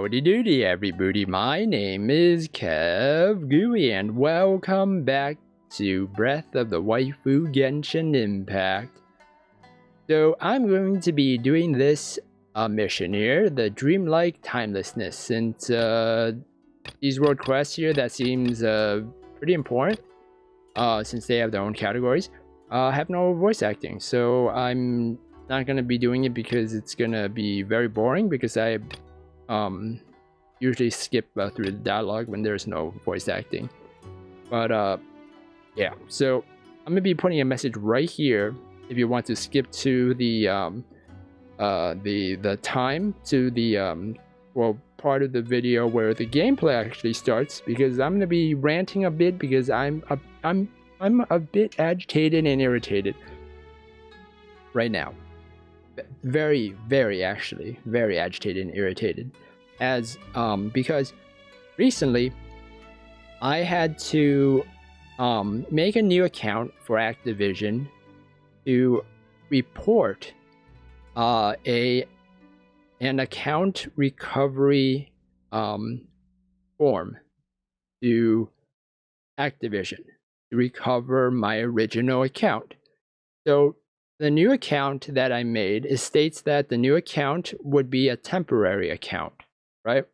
Howdy doody everybody, my name is KevGuuey and welcome back to Breath of the Waifu Genshin Impact. So I'm going to be doing this mission here, the Dreamlike Timelessness, since these world quests here that seems pretty important, since they have their own categories, have no voice acting. So I'm not going to be doing it because it's going to be very boring, because I usually skip through the dialogue when there's no voice acting. But yeah, so I'm gonna be putting a message right here if you want to skip to the time to the well, part of the video where the gameplay actually starts, because I'm gonna be ranting a bit because I'm a bit agitated and irritated right now. Very agitated and irritated, as because recently I had to make a new account for Activision to report an account recovery form to Activision to recover my original account. So the new account that I made, it states that the new account would be a temporary account, right?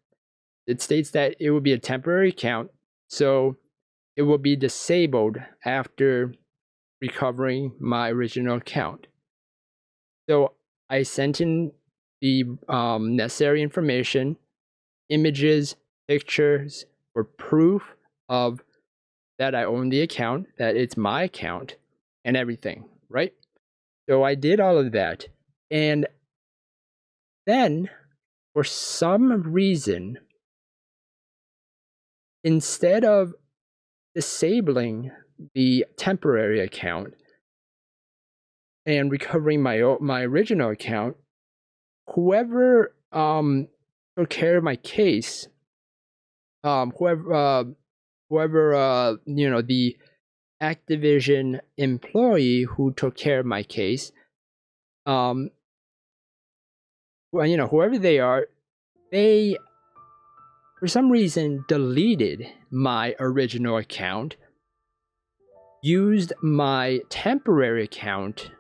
It states that it would be a temporary account, so it will be disabled after recovering my original account. So I sent in the necessary information, images, pictures, for proof of that I own the account, that it's my account, and everything, right? So I did all of that, and then for some reason, instead of disabling the temporary account and recovering my original account, whoever took care of my case, whoever you know, the Activision employee who took care of my case, well, you know, whoever they are, they for some reason deleted my original account, used my temporary account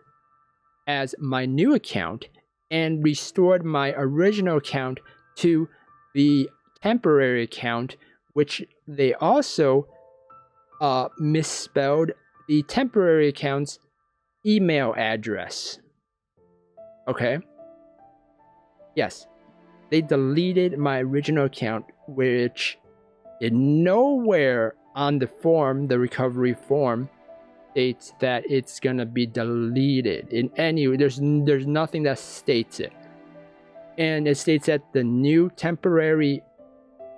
as my new account, and restored my original account to the temporary account, which they also misspelled the temporary account's email address. Okay? Yes. They deleted my original account, which in nowhere on the form, the recovery form, states that it's gonna be deleted in any way. There's nothing that states it. And it states that the new temporary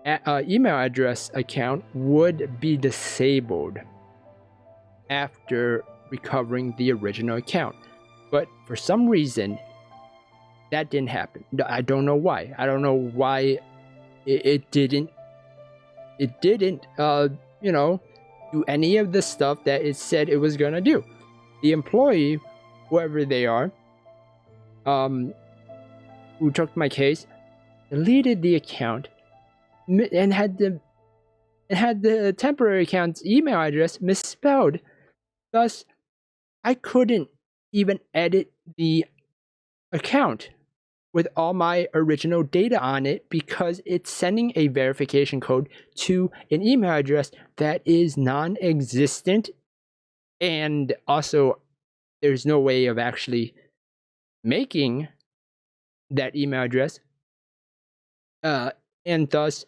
email address account would be disabled after recovering the original account. But for some reason, that didn't happen. I don't know why. I don't know why it didn't, you know, do any of the stuff that it said it was gonna do. The employee, whoever they are, who took my case, deleted the account and had the temporary account's email address misspelled. Thus, I couldn't even edit the account with all my original data on it, because it's sending a verification code to an email address that is non-existent, and also there's no way of actually making that email address, and thus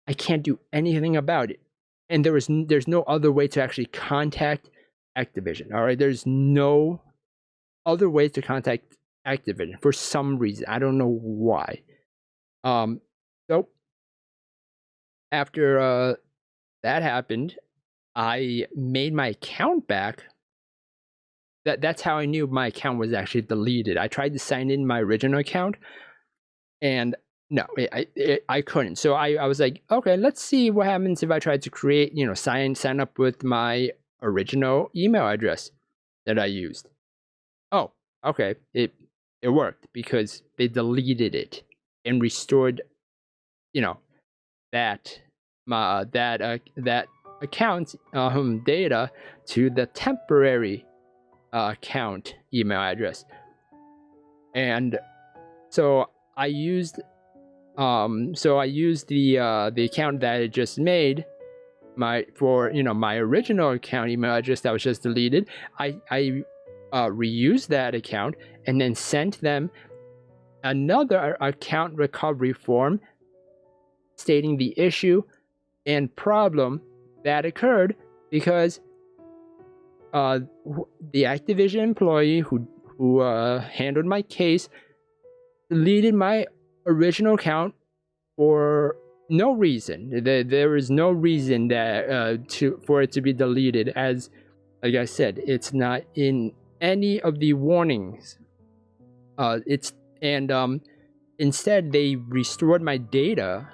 I can't do anything about it. And there's no other way to actually contact Activision. All right, there's no other way to contact Activision for some reason. I don't know why. So after that happened, I made my account back. That's how I knew my account was actually deleted. I tried to sign in my original account, and no, I couldn't. So I was like, okay, let's see what happens if I try to create, you know, sign up with my original email address that I used. Oh, okay, it worked, because they deleted it and restored you know, that that account's data to the temporary account email address. And so I used the account that I just made for my original account email address that was just deleted. I reused that account and then sent them another account recovery form stating the issue and problem that occurred because the Activision employee who handled my case deleted my original account for no reason. There is no reason that for it to be deleted, as like I said, it's not in any of the warnings. Instead they restored my data.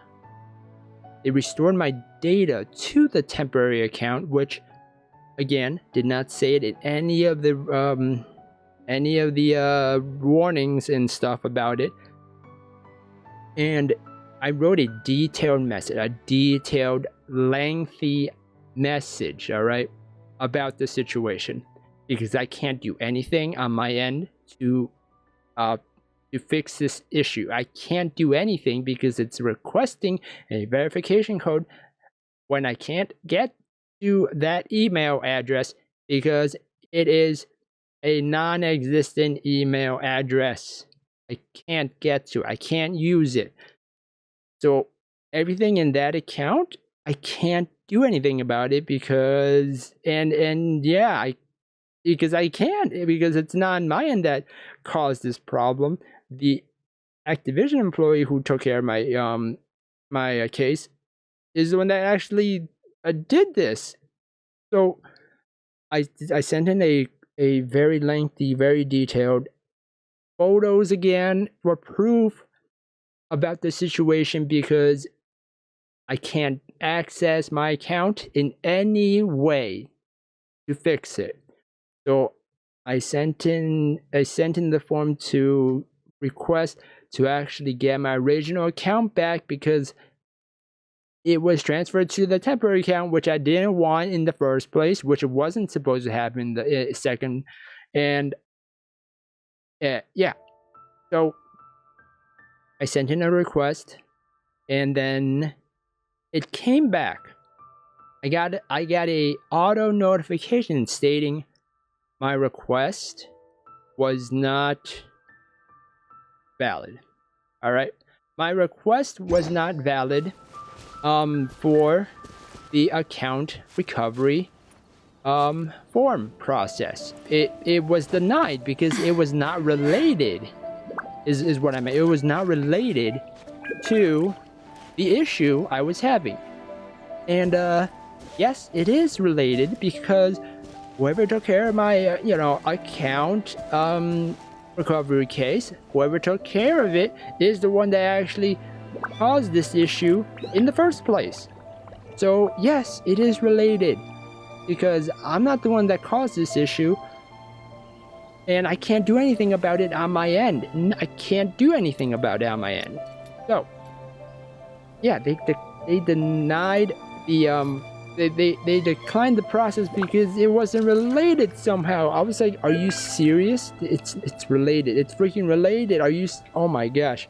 They restored my data to the temporary account, which again did not say it in any of the warnings and stuff about it. And I wrote a detailed message, a detailed, lengthy message, all right, about the situation, because I can't do anything on my end to fix this issue. I can't do anything because it's requesting a verification code when I can't get to that email address because it is a non-existent email address. I can't get to. I can't use it. So everything in that account, I can't do anything about it because because I can't, because it's not on my end that caused this problem. The Activision employee who took care of my my case is the one that actually did this. So I sent in a very lengthy, very detailed photos again for proof about the situation because I can't access my account in any way to fix it. So I sent in the form to request to actually get my original account back because it was transferred to the temporary account, which I didn't want in the first place, which it wasn't supposed to happen the second. And so I sent in a request and then it came back. I got a auto notification stating my request was not valid. All right, my request was not valid for the account recovery form process. It was denied because it was not related, is what I meant. It was not related to the issue I was having. And yes, it is related because whoever took care of my account recovery case, whoever took care of it is the one that actually caused this issue in the first place. So yes, it is related because I'm not the one that caused this issue and I can't do anything about it on my end. I can't do anything about it on my end. So yeah, they denied the they declined the process because it wasn't related somehow. I was like, are you serious? It's related. It's freaking related. Oh my gosh.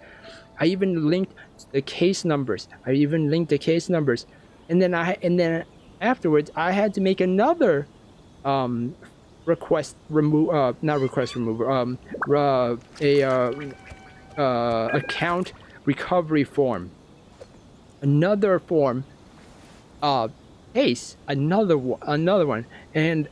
I even linked the case numbers. And then afterwards I had to make another account recovery form. Another form case, another one, and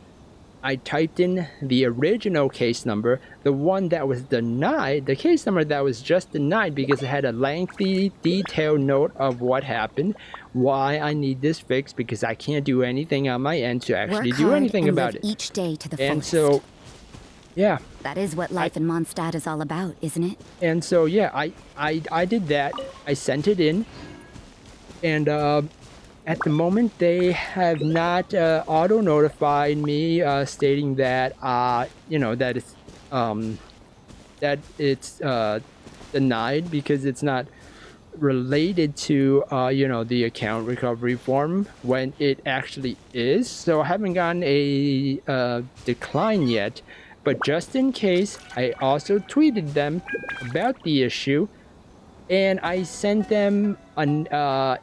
I typed in the original case number, the one that was denied, the case number that was just denied because it had a lengthy, detailed note of what happened, why I need this fixed, because I can't do anything on my end to actually do anything about it. Each day to the and fullest. So, yeah. That is what life in Mondstadt is all about, isn't it? And so, yeah, I did that. I sent it in, and at the moment, they have not auto-notified me, stating that that it's denied because it's not related to the account recovery form when it actually is. So I haven't gotten a decline yet, but just in case, I also tweeted them about the issue, and I sent them an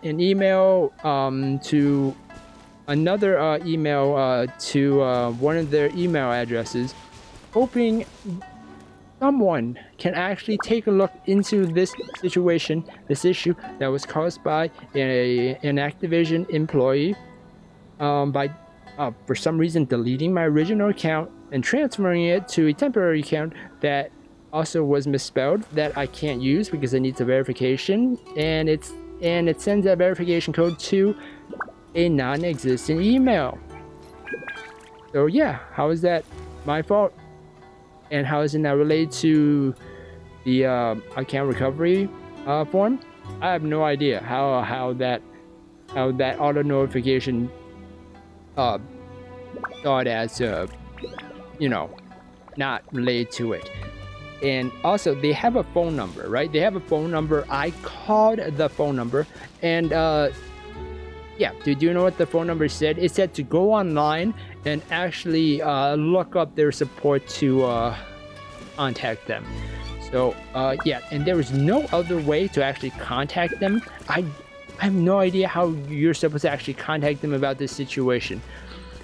email to another email to one of their email addresses, hoping someone can actually take a look into this situation, this issue that was caused by an Activision employee by for some reason deleting my original account and transferring it to a temporary account that also was misspelled, that I can't use because it needs a verification, and it sends that verification code to a non-existent email. So yeah, how is that my fault? And how is it not related to the account recovery form? I have no idea how that auto notification thought as not related to it. And also, they have a phone number, right? They have a phone number. I called the phone number, and yeah, do you know what the phone number said? It said to go online and actually look up their support to contact them. So yeah, and there was no other way to actually contact them. I have no idea how you're supposed to actually contact them about this situation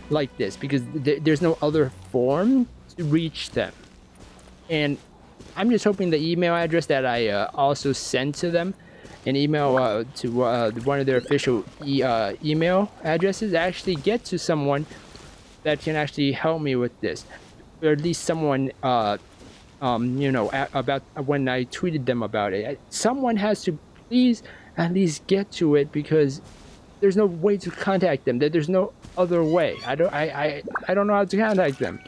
like this, because there's no other form to reach them. And I'm just hoping the email address that I also sent to them, an email to one of their official email addresses, actually get to someone that can actually help me with this, or at least someone about when I tweeted them about it. Someone has to please at least get to it, because there's no way to contact them. There's no other way. I don't know how to contact them.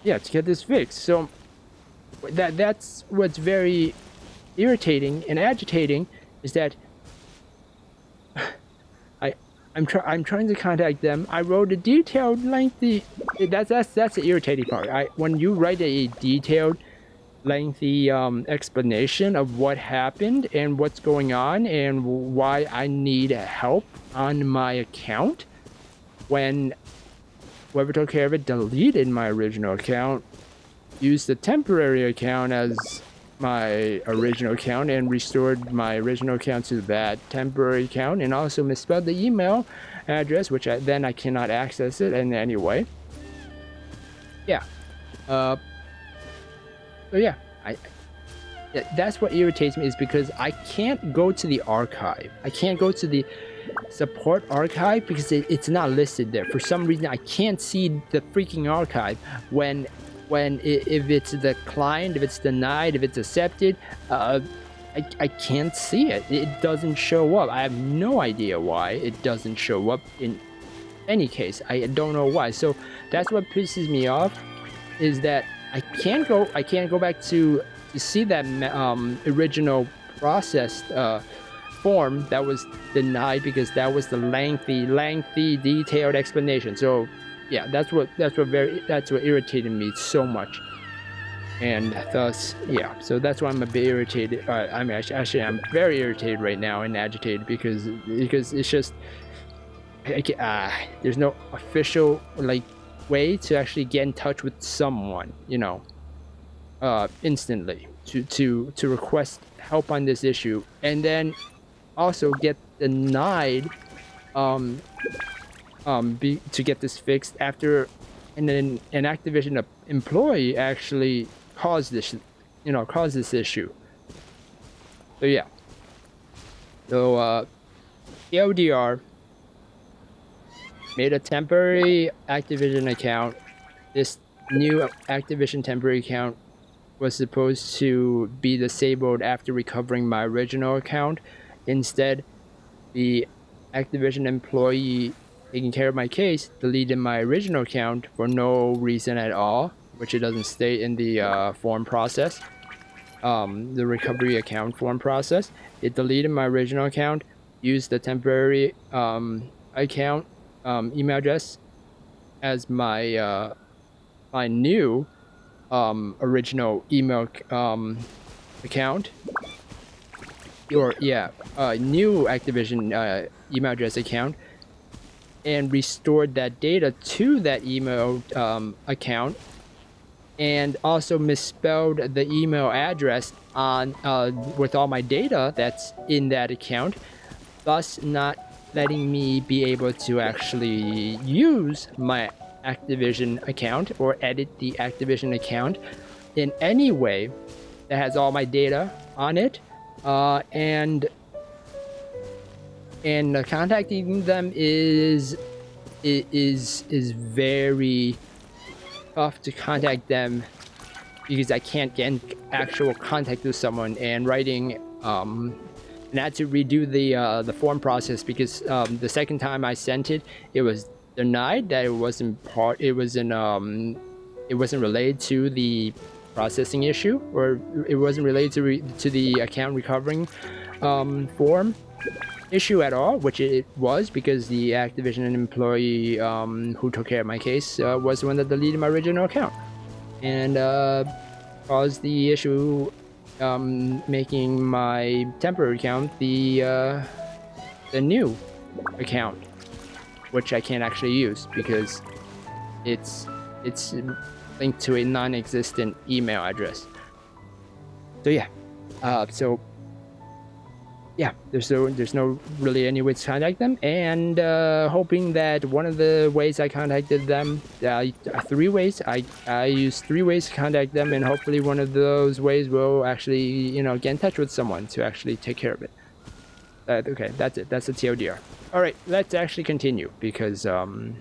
Yeah, to get this fixed. So that's what's very irritating and agitating, is that I'm trying to contact them. I wrote a detailed, lengthy. That's the irritating part. When you write a detailed, lengthy explanation of what happened and what's going on and why I need help on my account, when whoever took care of it deleted my original account, used the temporary account as my original account, and restored my original account to that temporary account, and also misspelled the email address, which I cannot access it in any way. Yeah. So yeah, that's what irritates me, is because I can't go to the archive. I can't go to the support archive because it's not listed there. For some reason, I can't see the freaking archive if it's declined, if it's denied, if it's accepted. I can't see it. It doesn't show up. I have no idea why it doesn't show up in any case. I don't know why. So that's what pisses me off, is that I can't go back to see that original processed form that was denied, because that was the lengthy detailed explanation. So yeah, that's what irritated me so much, and thus yeah, so that's why I'm a bit irritated. I mean, actually I'm very irritated right now and agitated, because it's just there's no official way to actually get in touch with someone, instantly to request help on this issue, and then also get denied to get this fixed after an Activision employee actually caused this issue. So yeah. So TLDR made a temporary Activision account. This new Activision temporary account was supposed to be disabled after recovering my original account. Instead, the Activision employee taking care of my case deleted my original account for no reason at all, which it doesn't state in the form process, the recovery account form process. It deleted my original account, used the temporary account email address as my new original email account, or yeah, new Activision email address account, and restored that data to that email account, and also misspelled the email address on with all my data that's in that account, thus not letting me be able to actually use my Activision account or edit the Activision account in any way that has all my data on it, and contacting them is very tough to contact them because I can't get in actual contact with someone, and writing and I had to redo the form process because the second time I sent it, it was denied that it wasn't related to the processing issue, or it wasn't related to the account recovering form issue at all, which it was, because the Activision employee who took care of my case was the one that deleted my original account and caused the issue, making my temporary account the new account, which I can't actually use because it's linked to a non-existent email address. So yeah, there's no really any way to contact them, and hoping that one of the ways I contacted them, 3 ways, I used 3 ways to contact them, and hopefully one of those ways will actually, get in touch with someone to actually take care of it. Okay, that's it. That's the TLDR. All right, let's actually continue, because that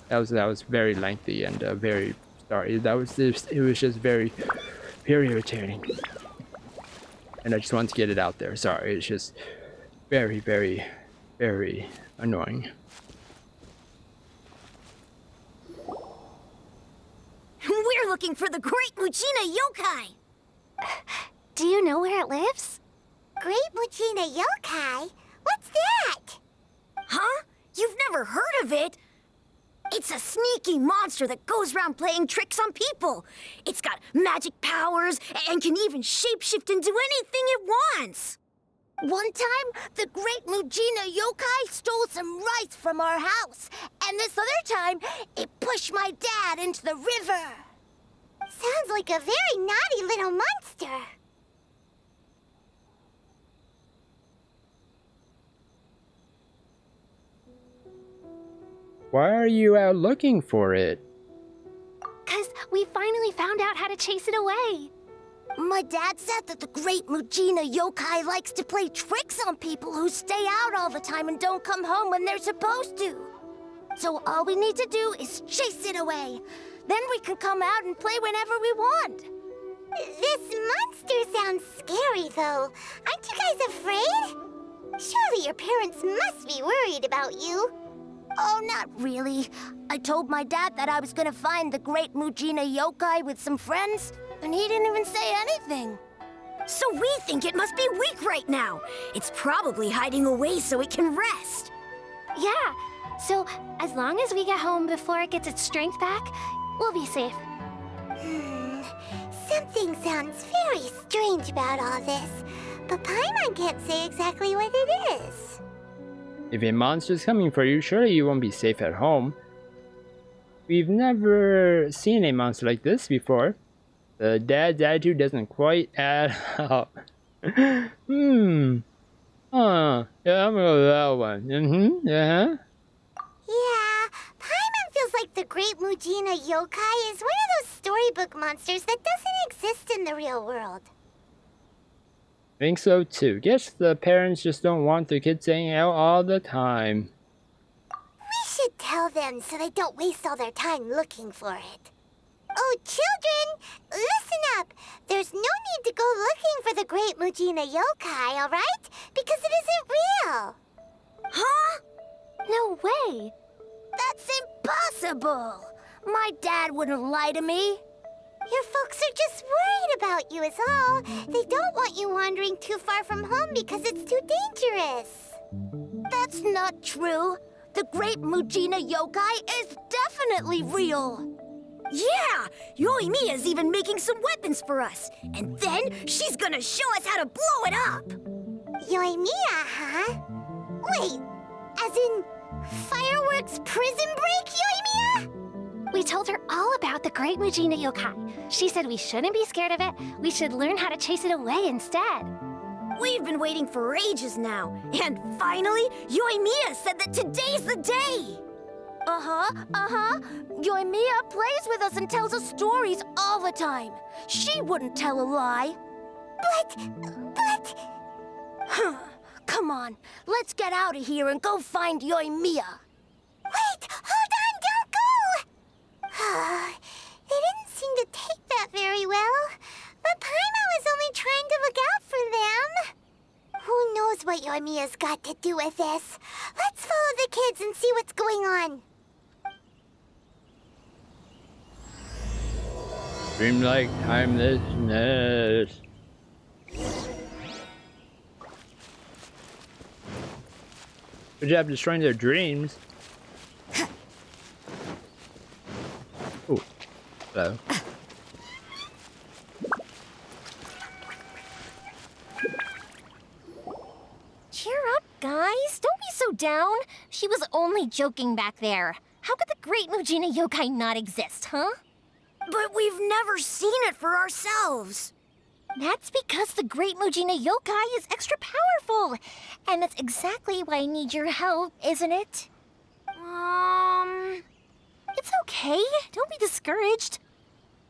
was very lengthy and very sorry. It was just very irritating. And I just wanted to get it out there. Sorry, it's just very, very, very annoying. We're looking for the Great Mujina Yokai! Do you know where it lives? Great Mujina Yokai? What's that? Huh? You've never heard of it? It's a sneaky monster that goes around playing tricks on people. It's got magic powers and can even shapeshift into anything it wants. One time, the Great Mujina Yokai stole some rice from our house. And this other time, it pushed my dad into the river. Sounds like a very naughty little monster. Why are you out looking for it? 'Cause we finally found out how to chase it away. My dad said that the Great Mujina Yokai likes to play tricks on people who stay out all the time and don't come home when they're supposed to. So all we need to do is chase it away. Then we can come out and play whenever we want. This monster sounds scary, though. Aren't you guys afraid? Surely your parents must be worried about you. Oh, not really. I told my dad that I was gonna find the Great Mujina Yokai with some friends, and he didn't even say anything. So we think it must be weak right now. It's probably hiding away so it can rest. Yeah, so as long as we get home before it gets its strength back, we'll be safe. Something sounds very strange about all this, but Paimon can't say exactly what it is. If a monster's coming for you, surely you won't be safe at home. We've never seen a monster like this before. The dad's attitude doesn't quite add up. Yeah, I'm gonna go with that one. Yeah, Paimon feels like the Great Mujina Yokai is one of those storybook monsters that doesn't exist in the real world. Think so too. Guess the parents just don't want their kids hanging out all the time. We should tell them so they don't waste all their time looking for it. Oh, children, listen up. There's no need to go looking for the Great Mujina Yokai, all right? Because it isn't real. Huh? No way. That's impossible. My dad wouldn't lie to me. Your folks are just worried about you is all. They don't want you wandering too far from home because it's too dangerous. That's not true. The Great Mujina Yokai is definitely real. Yeah! Yoimiya's even making some weapons for us. And then she's gonna show us how to blow it up! Yoimiya, huh? Wait, as in fireworks prison break, Yoimiya? We told her all about the Great Mujina Yokai. She said we shouldn't be scared of it. We should learn how to chase it away instead. We've been waiting for ages now. And finally, Yoimiya said that today's the day! Yoimiya plays with us and tells us stories all the time. She wouldn't tell a lie. But... Come on, let's get out of here and go find Yoimiya. Wait, hold on, don't go! They didn't seem to take that very well. But Paimon was only trying to look out for them. Who knows what Yoimiya's got to do with this? Let's follow the kids and see what's going on. Dreamlike timelessness. Good job destroying their dreams. Oh, hello. Cheer up, guys. Don't be so down. She was only joking back there. How could the Great Mujina Yokai not exist, huh? But we've never seen it for ourselves. That's because the Great Mujina Yokai is extra powerful. And that's exactly why I need your help, isn't it? It's okay. Don't be discouraged.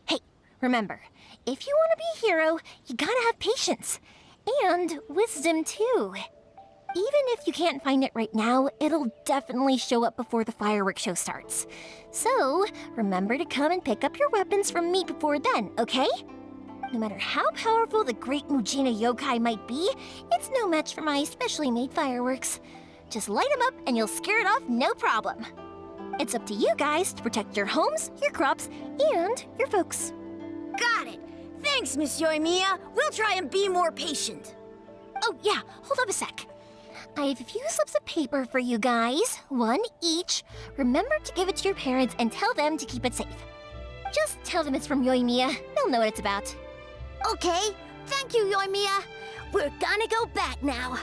Hey, remember, if you want to be a hero, you gotta have patience. And wisdom, too. Even if you can't find it right now, it'll definitely show up before the fireworks show starts. So, remember to come and pick up your weapons from me before then, okay? No matter how powerful the Great Mujina Yokai might be, it's no match for my specially made fireworks. Just light them up and you'll scare it off no problem. It's up to you guys to protect your homes, your crops, and your folks. Got it. Thanks, Miss Yoimiya. We'll try and be more patient. Oh, yeah, hold up a sec. I have a few slips of paper for you guys, one each. Remember to give it to your parents and tell them to keep it safe. Just tell them it's from Yoimiya. They'll know what it's about. Okay, thank you, Yoimiya. We're gonna go back now.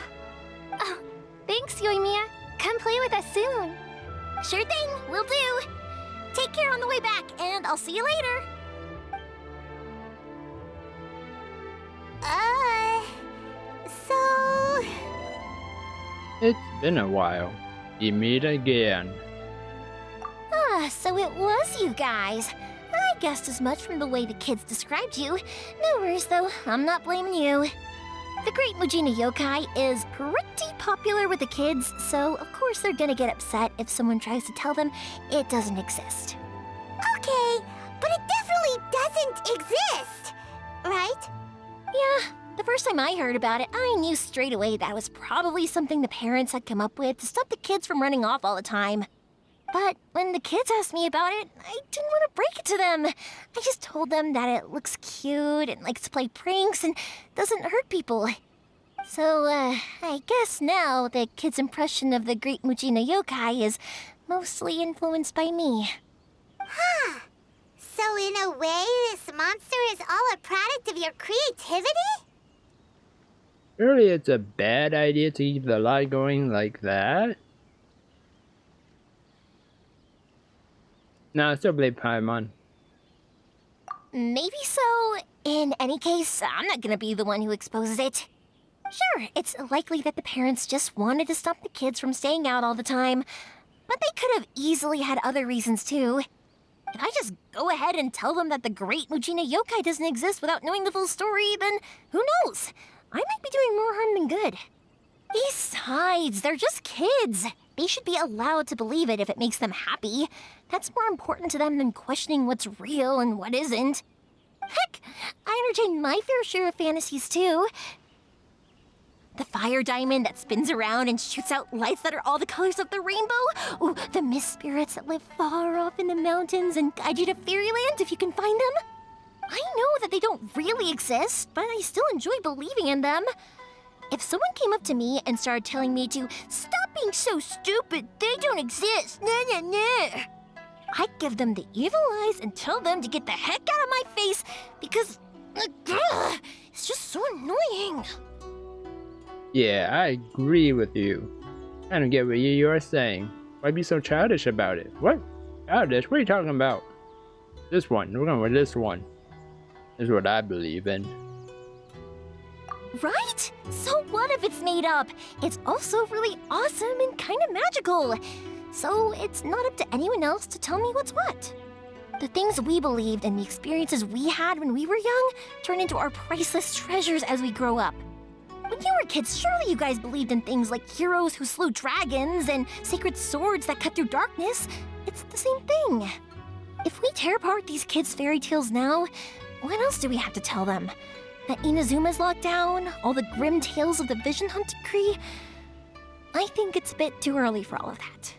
Oh, thanks, Yoimiya. Come play with us soon. Sure thing, will do. Take care on the way back, and I'll see you later. So... It's been a while. We meet again. So it was you guys. I guessed as much from the way the kids described you. No worries, though. I'm not blaming you. The Great Mujina Yokai is pretty popular with the kids, so of course they're gonna get upset if someone tries to tell them it doesn't exist. Okay, but it definitely doesn't exist, right? Yeah, the first time I heard about it, I knew straight away that was probably something the parents had come up with to stop the kids from running off all the time. But when the kids asked me about it, I didn't want to break it to them. I just told them that it looks cute and likes to play pranks and doesn't hurt people. So, I guess now the kids' impression of the Great Mujina Yokai is mostly influenced by me. Huh. So in a way, this monster is all a product of your creativity? Surely it's a bad idea to keep the lie going like that. No, I still blame Paimon. Maybe so. In any case, I'm not gonna be the one who exposes it. Sure, it's likely that the parents just wanted to stop the kids from staying out all the time, but they could have easily had other reasons too. If I just go ahead and tell them that the Great Mujina Yokai doesn't exist without knowing the full story, then who knows? I might be doing more harm than good. Besides, they're just kids. They should be allowed to believe it if it makes them happy. That's more important to them than questioning what's real and what isn't. Heck, I entertain my fair share of fantasies too. The fire diamond that spins around and shoots out lights that are all the colors of the rainbow. Ooh, the mist spirits that live far off in the mountains and guide you to fairyland if you can find them. I know that they don't really exist, but I still enjoy believing in them. If someone came up to me and started telling me to stop being so stupid, they don't exist, nah. I give them the evil eyes and tell them to get the heck out of my face because it's just so annoying. Yeah, I agree with you. I don't get what you are saying. Why be so childish about it? What? Childish? What are you talking about? This one. We're going with this one. This is what I believe in. Right? So what if it's made up? It's also really awesome and kind of magical. So it's not up to anyone else to tell me what's what. The things we believed and the experiences we had when we were young turn into our priceless treasures as we grow up. When you were kids, surely you guys believed in things like heroes who slew dragons and sacred swords that cut through darkness. It's the same thing. If we tear apart these kids' fairy tales now, what else do we have to tell them? That Inazuma's locked down? All the grim tales of the Vision Hunt decree? I think it's a bit too early for all of that.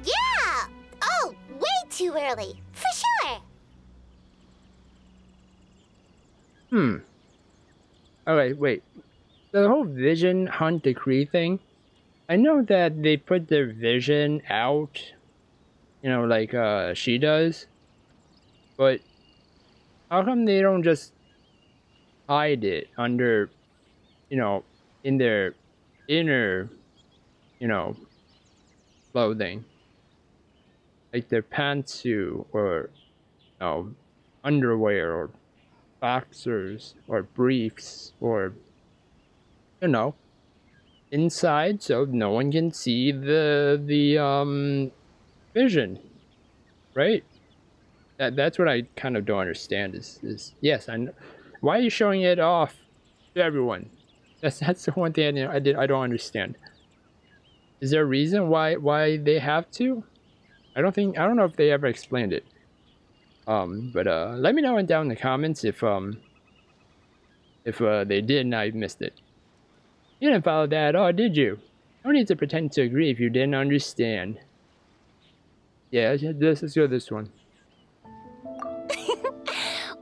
Yeah! Oh, way too early, for sure. Alright, wait. The whole Vision Hunt decree thing, I know that they put their vision out, you know, like she does, but how come they don't just hide it under, you know, in their inner, you know, clothing? Like their pantsuit or, you know, underwear or boxers or briefs or, you know, inside so no one can see the vision, right? That's what I kind of don't understand is yes, I know. Why are you showing it off to everyone? That's the one thing I don't understand. Is there a reason why they have to? I don't know if they ever explained it. But let me know down in the comments if they did and I missed it. You didn't follow that at all, did you? No need to pretend to agree if you didn't understand. Yeah, let's go this one.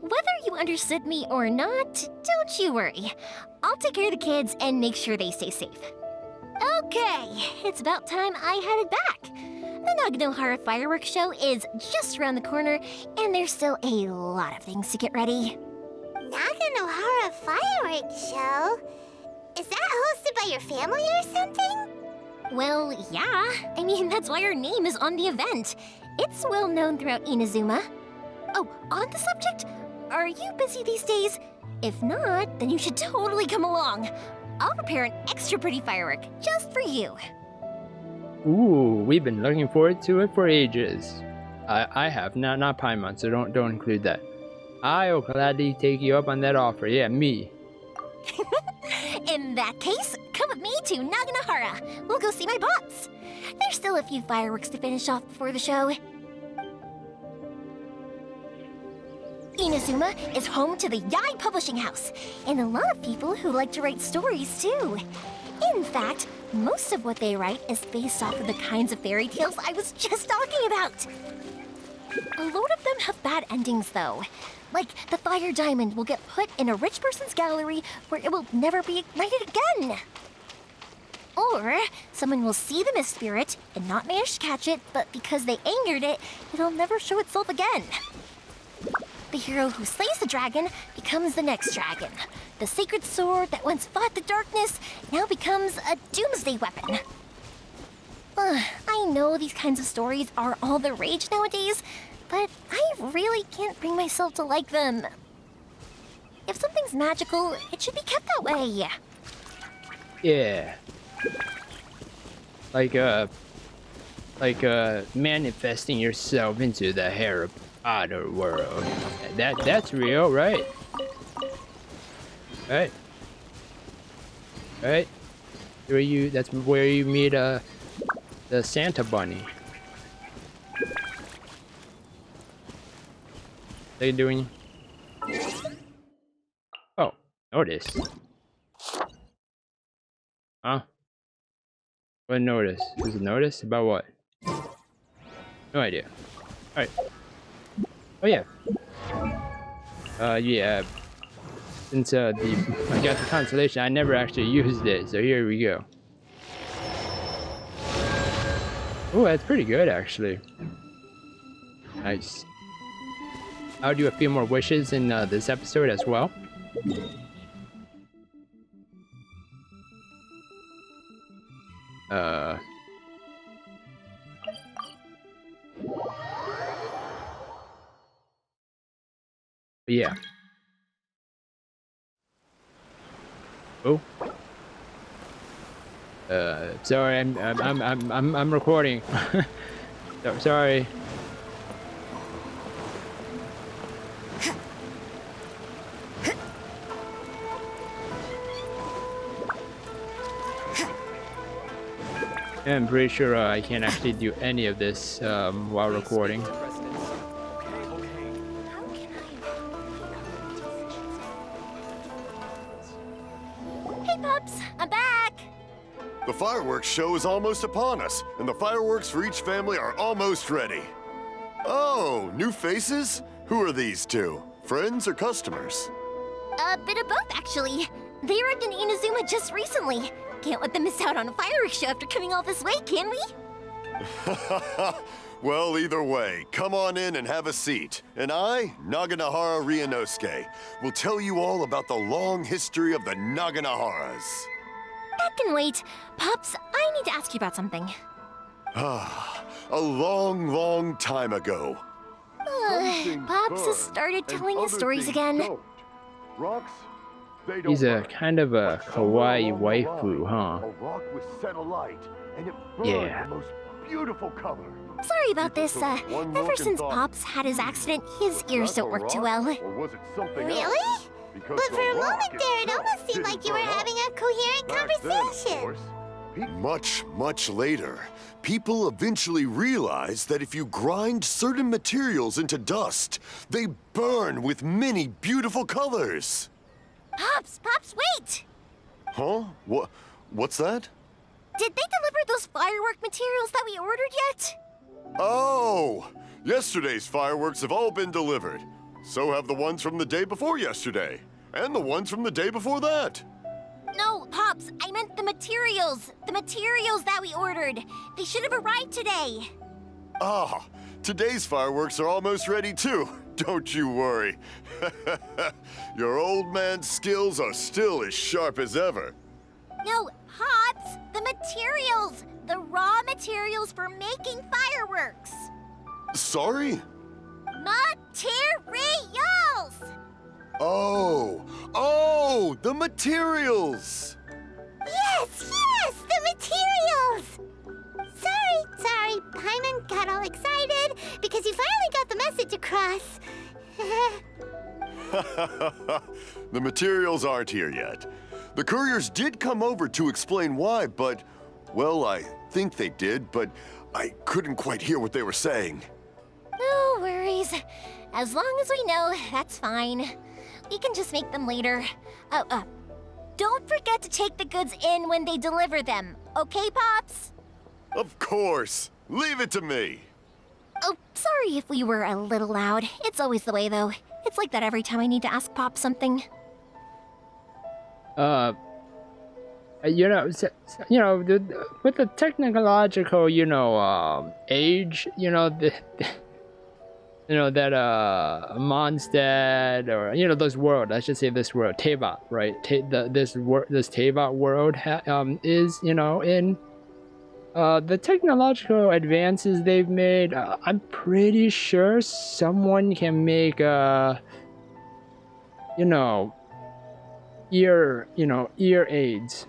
Whether you understood me or not, don't you worry. I'll take care of the kids and make sure they stay safe. Okay, it's about time I headed back. The Naganohara fireworks show is just around the corner, and there's still a lot of things to get ready. Naganohara fireworks show? Is that hosted by your family or something? Well, yeah. I mean, that's why our name is on the event. It's well known throughout Inazuma. Oh, on the subject, are you busy these days? If not, then you should totally come along. I'll prepare an extra pretty firework just for you. Ooh, we've been looking forward to it for ages. I have, not Paimon, so don't include that. I'll gladly take you up on that offer. Yeah, me. In that case, come with me to Naganohara. We'll go see my bots. There's still a few fireworks to finish off before the show. Inazuma is home to the Yaoi Publishing House, and a lot of people who like to write stories too. In fact, most of what they write is based off of the kinds of fairy tales I was just talking about. A load of them have bad endings though. Like the fire diamond will get put in a rich person's gallery where it will never be ignited again. Or someone will see the mist spirit and not manage to catch it, but because they angered it, it'll never show itself again. The hero who slays the dragon becomes the next dragon. The sacred sword that once fought the darkness now becomes a doomsday weapon. I know these kinds of stories are all the rage nowadays, but I really can't bring myself to like them. If something's magical, it should be kept that way. Yeah. Like manifesting yourself into the Harry Potter world. That's real, right? Right. Right. That's where you meet the Santa Bunny. What are you doing? Oh, notice. Huh? What notice? Is it notice? About what? No idea. Alright. Oh yeah. Yeah. Since I got the constellation, I never actually used it, so here we go. Oh, that's pretty good, actually. Nice. I'll do a few more wishes in this episode as well. Yeah. Oh. Sorry, I'm recording. Sorry. I'm pretty sure I can't actually do any of this while recording. Hey, Pups, I'm back. The fireworks show is almost upon us, and the fireworks for each family are almost ready. Oh, new faces? Who are these two? Friends or customers? A bit of both, actually. They arrived in Inazuma just recently. Can't let them miss out on a fireworks show after coming all this way, can we? Well, either way, come on in and have a seat. And I, Naganahara Ryunosuke, will tell you all about the long history of the Naganaharas. That can wait. Pops, I need to ask you about something. A long, long time ago. Pops has started telling his stories again. Rocks, they don't He's a work. kind of a kawaii waifu, huh? A rock was set alight, and it burned Yeah. the most beautiful color. Sorry about this. One look Ever and since thought, Pops had his accident, his "Was ears that don't the work too rock, well. Or was it something Really? else? Because But the for a rock moment there, it itself almost seemed didn't like you were burn up. having a coherent Back then, of conversation. course, much, much later, people eventually realized that if you grind certain materials into dust, they burn with many beautiful colors. Pops, wait! Huh? What's that? Did they deliver those firework materials that we ordered yet? Oh! Yesterday's fireworks have all been delivered. So have the ones from the day before yesterday. And the ones from the day before that. No, Pops, I meant the materials. The materials that we ordered. They should have arrived today. Ah, today's fireworks are almost ready too. Don't you worry. Your old man's skills are still as sharp as ever. No, Pops, the materials. The raw materials for making fireworks. Sorry? Materials! Oh, the materials. Yes, the materials! Sorry, Paimon got all excited because he finally got the message across. The materials aren't here yet. The couriers did come over to explain why, but, well, I think they did, but I couldn't quite hear what they were saying. No worries. As long as we know, that's fine. We can just make them later. Don't forget to take the goods in when they deliver them, okay, Pops? Of course. Leave it to me. Oh, sorry if we were a little loud. It's always the way, though. It's like that every time I need to ask Pop something. With the technological, age, that Mondstadt, or those world. I should say this world, Teyvat, right? This Teyvat world is in the technological advances they've made. I'm pretty sure someone can make ear aids,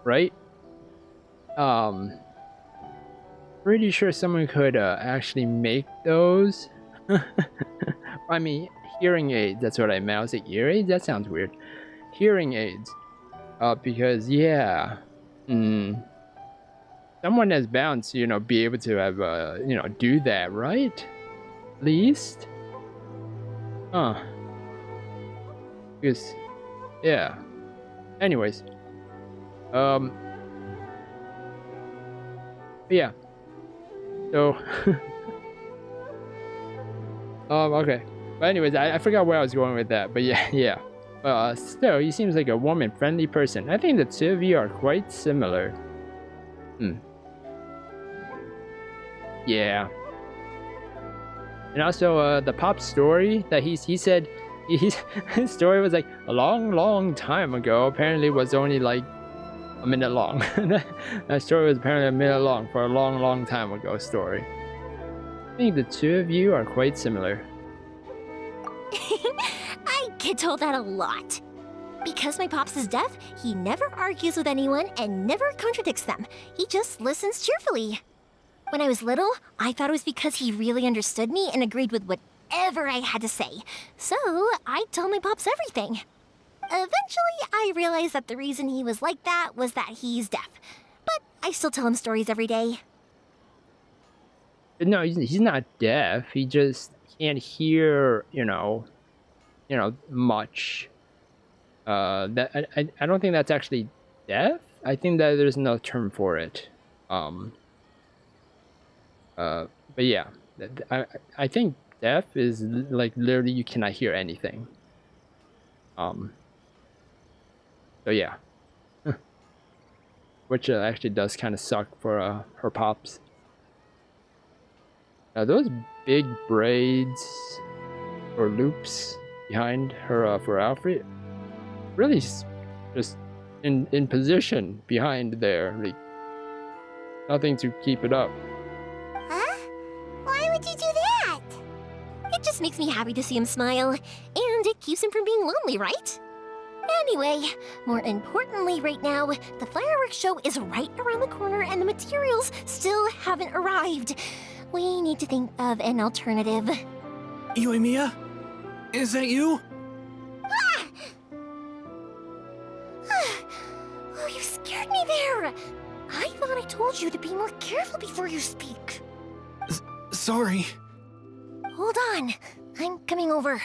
right? Pretty sure someone could actually make those. I mean, hearing aids, that's what I meant. I was like, ear aids? That sounds weird. Hearing aids. Because, yeah. Someone is bound to, be able to have, do that, right? At least? Huh. Because, yeah. Anyways. Yeah. So, okay. But anyways, I forgot where I was going with that. But yeah. Still, he seems like a warm and friendly person. I think the two of you are quite similar. Yeah. And also, the pop story that he said, his story was like a long time ago. Apparently, was only like a minute long. That story was apparently a minute long for a long time ago story. I think the two of you are quite similar. I get told that a lot. Because my pops is deaf, he never argues with anyone and never contradicts them. He just listens cheerfully. When I was little, I thought it was because he really understood me and agreed with whatever I had to say. So I told my pops everything. Eventually, I realized that the reason he was like that was that he's deaf. But I still tell him stories every day. No, he's not deaf. He just can't hear, much. That I don't think that's actually deaf. I think that there's no term for it. But yeah, I think deaf is like literally you cannot hear anything. So yeah, which actually does kind of suck for her pops. Now those big braids or loops behind her for outfit, really just in position behind there, like nothing to keep it up. Huh? Why would you do that? It just makes me happy to see him smile, and it keeps him from being lonely, right? Anyway, more importantly right now, the fireworks show is right around the corner and the materials still haven't arrived. We need to think of an alternative. MAYOIMIA? Is that you? Oh, you scared me there! I thought I told you to be more careful before you speak. Sorry. Hold on, I'm coming over.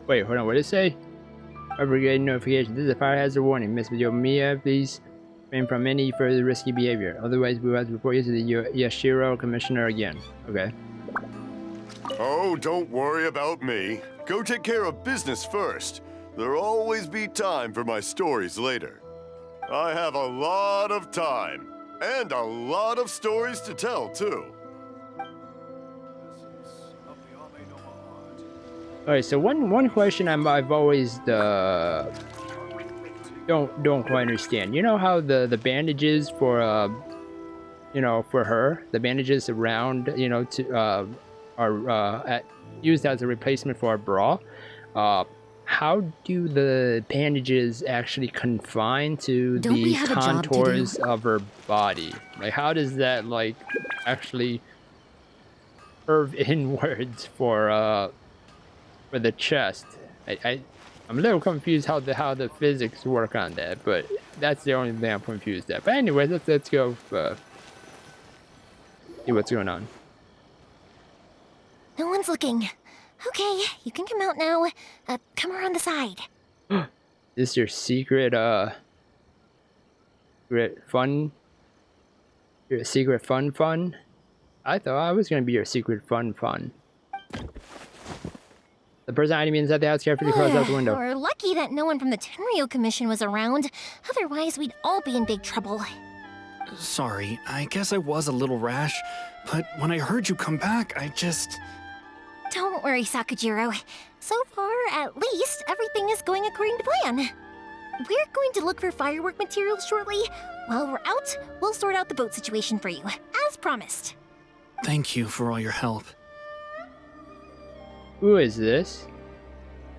Wait, hold on. What did it say? Brigade notification. This is a fire hazard warning. Miss MAYOIMIA, please refrain from any further risky behavior. Otherwise, we will have to report you to the Yashiro Commissioner again. Okay. Oh, don't worry about me. Go take care of business first. There'll always be time for my stories later. I have a lot of time, and a lot of stories to tell, too. Alright, so one question I've always don't quite understand. You know how the bandages for for her, the bandages around are used as a replacement for a bra. How do the bandages actually confine to the contours of her body? Like, how does that like actually curve inwards for the chest? I'm a little confused how the physics work on that, but that's the only thing I'm confused at. But anyway, let's go see what's going on. No one's looking. Okay, you can come out now. Come around the side. This is your secret fun? Your secret fun? I thought I was gonna be your secret fun. The person hiding me inside the house carefully closed out the window. We're lucky that no one from the Tenryou Commission was around. Otherwise, we'd all be in big trouble. Sorry, I guess I was a little rash, but when I heard you come back, I just... Don't worry, Sakujiro. So far, at least, everything is going according to plan. We're going to look for firework materials shortly. While we're out, we'll sort out the boat situation for you, as promised. Thank you for all your help. Who is this?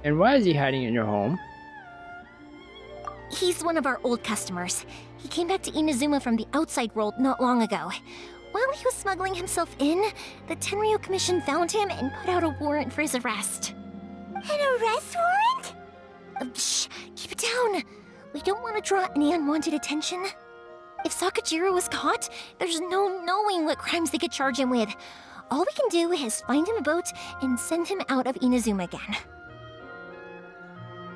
And why is he hiding in your home? He's one of our old customers. He came back to Inazuma from the outside world not long ago. While he was smuggling himself in, the Tenryou Commission found him and put out a warrant for his arrest. An arrest warrant? Shh, keep it down. We don't want to draw any unwanted attention. If Sakujiro was caught, there's no knowing what crimes they could charge him with. All we can do is find him a boat and send him out of Inazuma again.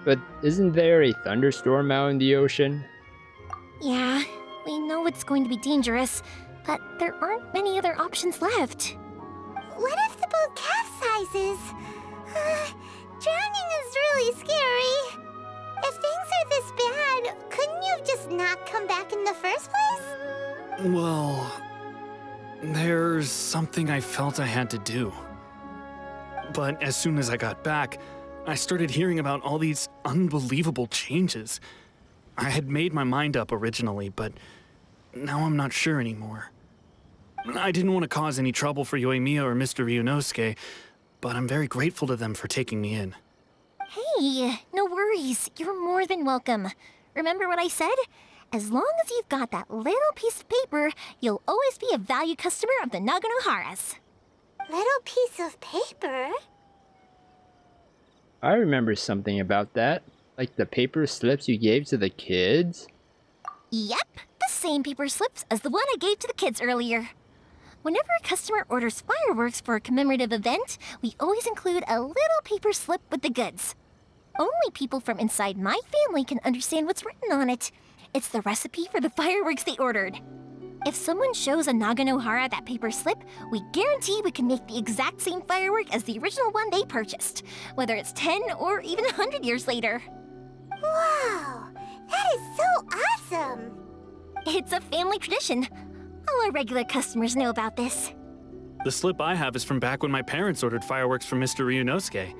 But isn't there a thunderstorm out in the ocean? Yeah, we know it's going to be dangerous, but there aren't many other options left. What if the boat capsizes? Drowning is really scary. If things are this bad, couldn't you have just not come back in the first place? Well, there's something I felt I had to do. But as soon as I got back, I started hearing about all these unbelievable changes. I had made my mind up originally, but now I'm not sure anymore. I didn't want to cause any trouble for MAYOIMIA or Mr. Ryunosuke, but I'm very grateful to them for taking me in. Hey, no worries. You're more than welcome. Remember what I said? As long as you've got that little piece of paper, you'll always be a valued customer of the Naganoharas. Little piece of paper? I remember something about that. Like the paper slips you gave to the kids? Yep, the same paper slips as the one I gave to the kids earlier. Whenever a customer orders fireworks for a commemorative event, we always include a little paper slip with the goods. Only people from inside my family can understand what's written on it. It's the recipe for the fireworks they ordered. If someone shows a Naganohara that paper slip, we guarantee we can make the exact same firework as the original one they purchased, whether it's 10 or even 100 years later. Wow, that is so awesome! It's a family tradition. All our regular customers know about this. The slip I have is from back when my parents ordered fireworks from Mr. Ryunosuke.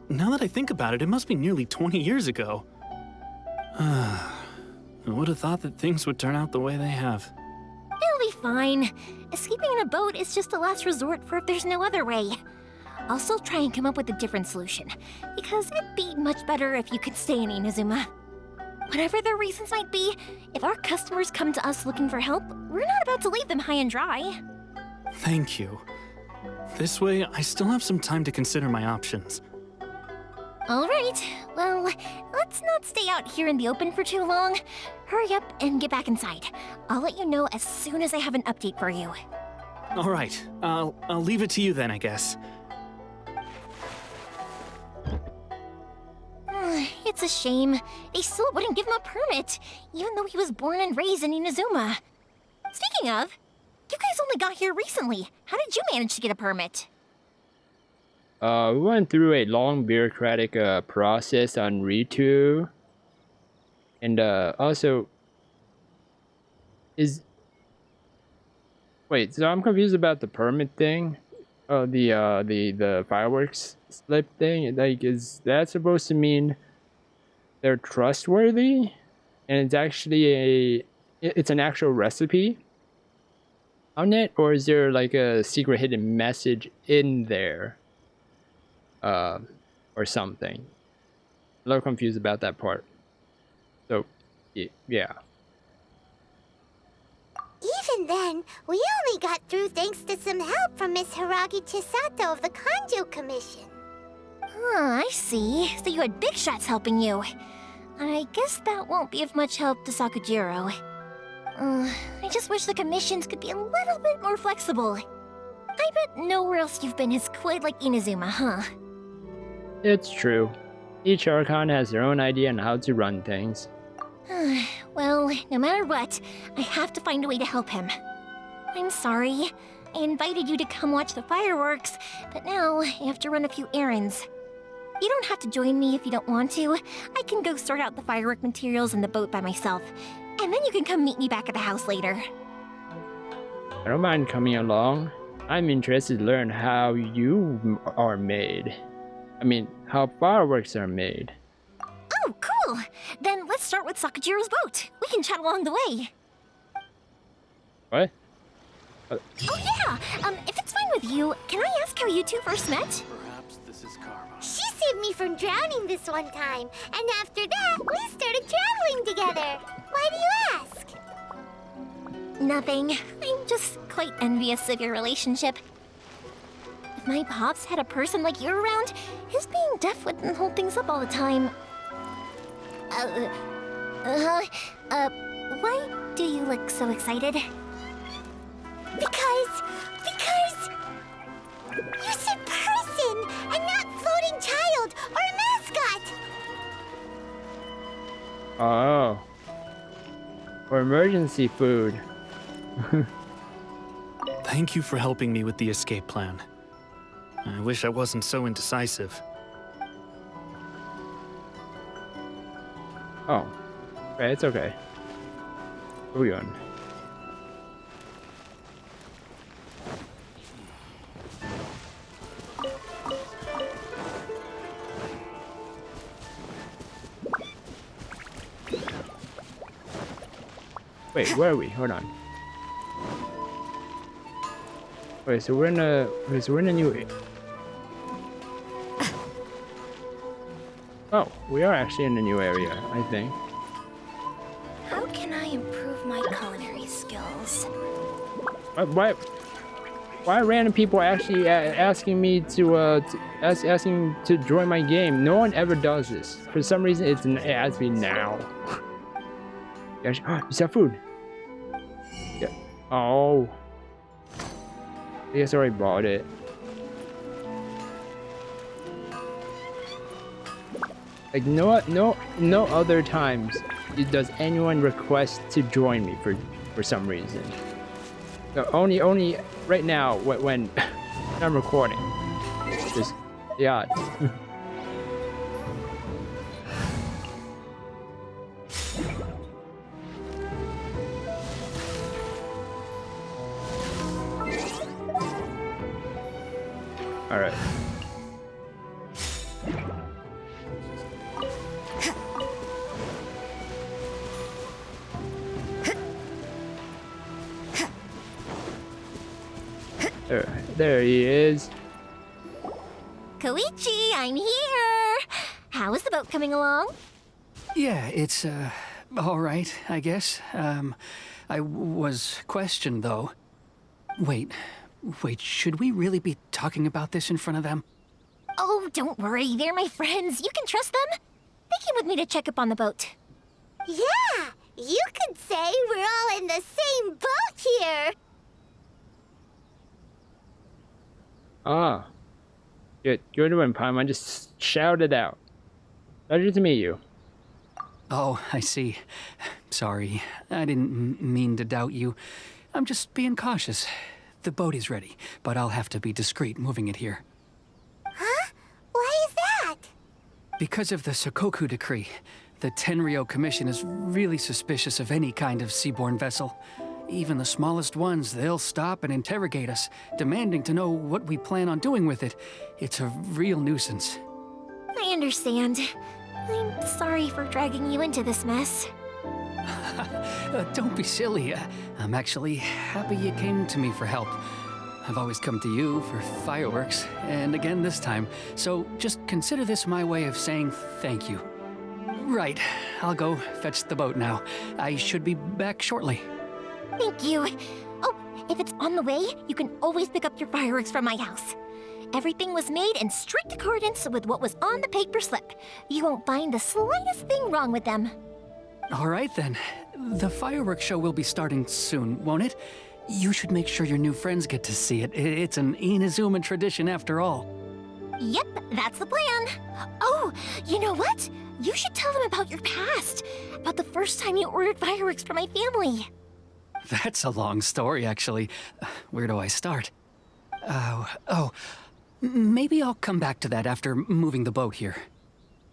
Now that I think about it, it must be nearly 20 years ago. I would have thought that things would turn out the way they have. It'll be fine. Escaping in a boat is just a last resort for if there's no other way. I'll still try and come up with a different solution, because it'd be much better if you could stay in Inazuma. Whatever their reasons might be, if our customers come to us looking for help, we're not about to leave them high and dry. Thank you. This way, I still have some time to consider my options. All right, well, let's not stay out here in the open for too long. Hurry up and get back inside. I'll let you know as soon as I have an update for you. All right, I'll leave it to you then, I guess. It's a shame. They still wouldn't give him a permit, even though he was born and raised in Inazuma. Speaking of, you guys only got here recently. How did you manage to get a permit? We went through a long bureaucratic process on Ritu. And also... Wait, so I'm confused about the permit thing. Oh, the fireworks slip thing. Like, is that supposed to mean they're trustworthy? And it's actually it's an actual recipe on it? Or is there like a secret hidden message in there? Or something. A little confused about that part. So, yeah. Even then, we only got through thanks to some help from Miss Hiragi Chisato of the Kanjo Commission. I see. So you had big shots helping you. I guess that won't be of much help to Sakujiro. I just wish the commissions could be a little bit more flexible. I bet nowhere else you've been is quite like Inazuma, huh? It's true. Each Archon has their own idea on how to run things. Well, no matter what, I have to find a way to help him. I'm sorry. I invited you to come watch the fireworks, but now I have to run a few errands. You don't have to join me if you don't want to. I can go sort out the firework materials in the boat by myself, and then you can come meet me back at the house later. I don't mind coming along. I'm interested to learn how you are made. I mean, how fireworks are made. Oh, cool! Then let's start with Sakujiro's boat. We can chat along the way. What? Oh yeah! If it's fine with you, can I ask how you two first met? Perhaps this is karma. She saved me from drowning this one time, and after that, we started traveling together. Why do you ask? Nothing. I'm just quite envious of your relationship. If my pops had a person like you around, his being deaf wouldn't hold things up all the time. Why do you look so excited? Because you said person and not floating child or mascot. Oh. Or emergency food. Thank you for helping me with the escape plan. I wish I wasn't so indecisive. Oh. Okay, it's okay. Where are we going? Wait, where are we? Hold on. Wait, so we're in a new. Oh, we are actually in a new area, I think. How can I improve my culinary skills? Why are random people actually asking me asking to join my game? No one ever does this. For some reason, it asks me now. Gosh, is that food? Yeah. Oh. I guess I already bought it. Like no other times does anyone request to join me for some reason. No, only right now when I'm recording. Just yeah. All right. There he is. Koichi, I'm here! How is the boat coming along? Yeah, it's, all right, I guess. I was questioned, though. Wait, should we really be talking about this in front of them? Oh, don't worry, they're my friends. You can trust them. They came with me to check up on the boat. Yeah, you could say we're all in the same boat here. Ah. Good one, Paimon. Just shout it out. Pleasure to meet you. Oh, I see. Sorry, I didn't mean to doubt you. I'm just being cautious. The boat is ready, but I'll have to be discreet moving it here. Huh? Why is that? Because of the Sokoku decree, the Tenryou Commission is really suspicious of any kind of seaborne vessel. Even the smallest ones, they'll stop and interrogate us, demanding to know what we plan on doing with it. It's a real nuisance. I understand. I'm sorry for dragging you into this mess. Don't be silly. I'm actually happy you came to me for help. I've always come to you for fireworks, and again this time, so just consider this my way of saying thank you. Right, I'll go fetch the boat now. I should be back shortly. Thank you. Oh, if it's on the way, you can always pick up your fireworks from my house. Everything was made in strict accordance with what was on the paper slip. You won't find the slightest thing wrong with them. All right then. The fireworks show will be starting soon, won't it? You should make sure your new friends get to see it. It's an Inazuma tradition after all. Yep, that's the plan. Oh, you know what? You should tell them about your past. About the first time you ordered fireworks for my family. That's a long story, actually. Where do I start? Maybe I'll come back to that after moving the boat here.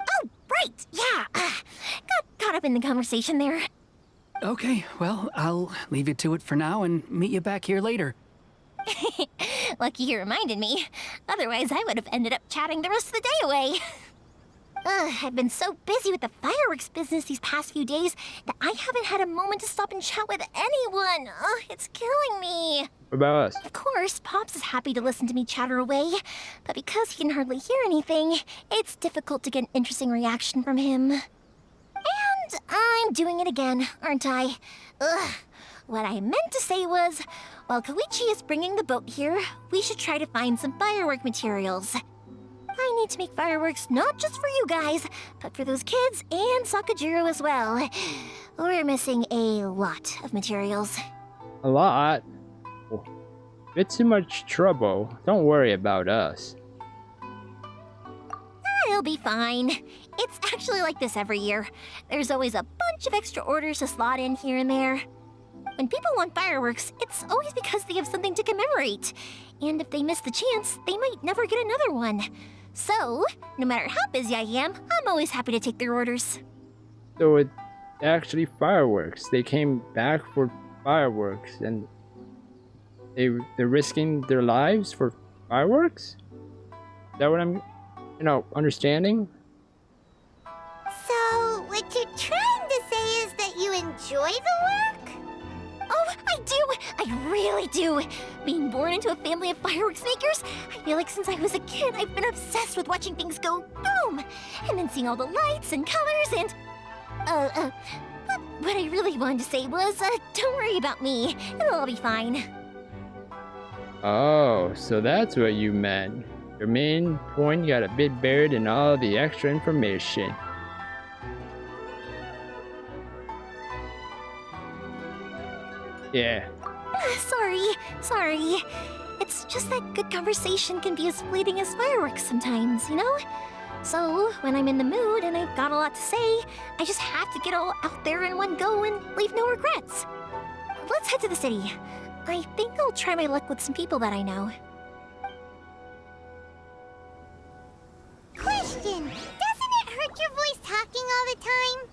Oh, right, yeah. Got caught up in the conversation there. Okay, well, I'll leave you to it for now and meet you back here later. Lucky you reminded me. Otherwise, I would have ended up chatting the rest of the day away. I've been so busy with the fireworks business these past few days that I haven't had a moment to stop and chat with anyone. It's killing me. What about us? Of course, Pops is happy to listen to me chatter away, but because he can hardly hear anything, it's difficult to get an interesting reaction from him. And I'm doing it again, aren't I? What I meant to say was, while Koichi is bringing the boat here, we should try to find some firework materials. I need to make fireworks not just for you guys, but for those kids and Sakajiro as well. We're missing a lot of materials. A lot? Oh, bit too much trouble. Don't worry about us. It'll be fine. It's actually like this every year. There's always a bunch of extra orders to slot in here and there. When people want fireworks, it's always because they have something to commemorate. And if they miss the chance, they might never get another one. So, no matter how busy I am, I'm always happy to take their orders. So it's actually fireworks. They came back for fireworks, and they're risking their lives for fireworks? Is that what I'm, understanding? So, what you're trying to say is that you enjoy the work? Oh, I do! I really do! Being born into a family of fireworks makers, I feel like since I was a kid, I've been obsessed with watching things go boom! And then seeing all the lights and colors and... But what I really wanted to say was, don't worry about me. It'll all be fine. Oh, so that's what you meant. Your main point got a bit buried in all the extra information. Yeah. Sorry. It's just that good conversation can be as fleeting as fireworks sometimes, you know? So, when I'm in the mood and I've got a lot to say, I just have to get all out there in one go and leave no regrets. Let's head to the city. I think I'll try my luck with some people that I know. Question! Doesn't it hurt your voice talking all the time?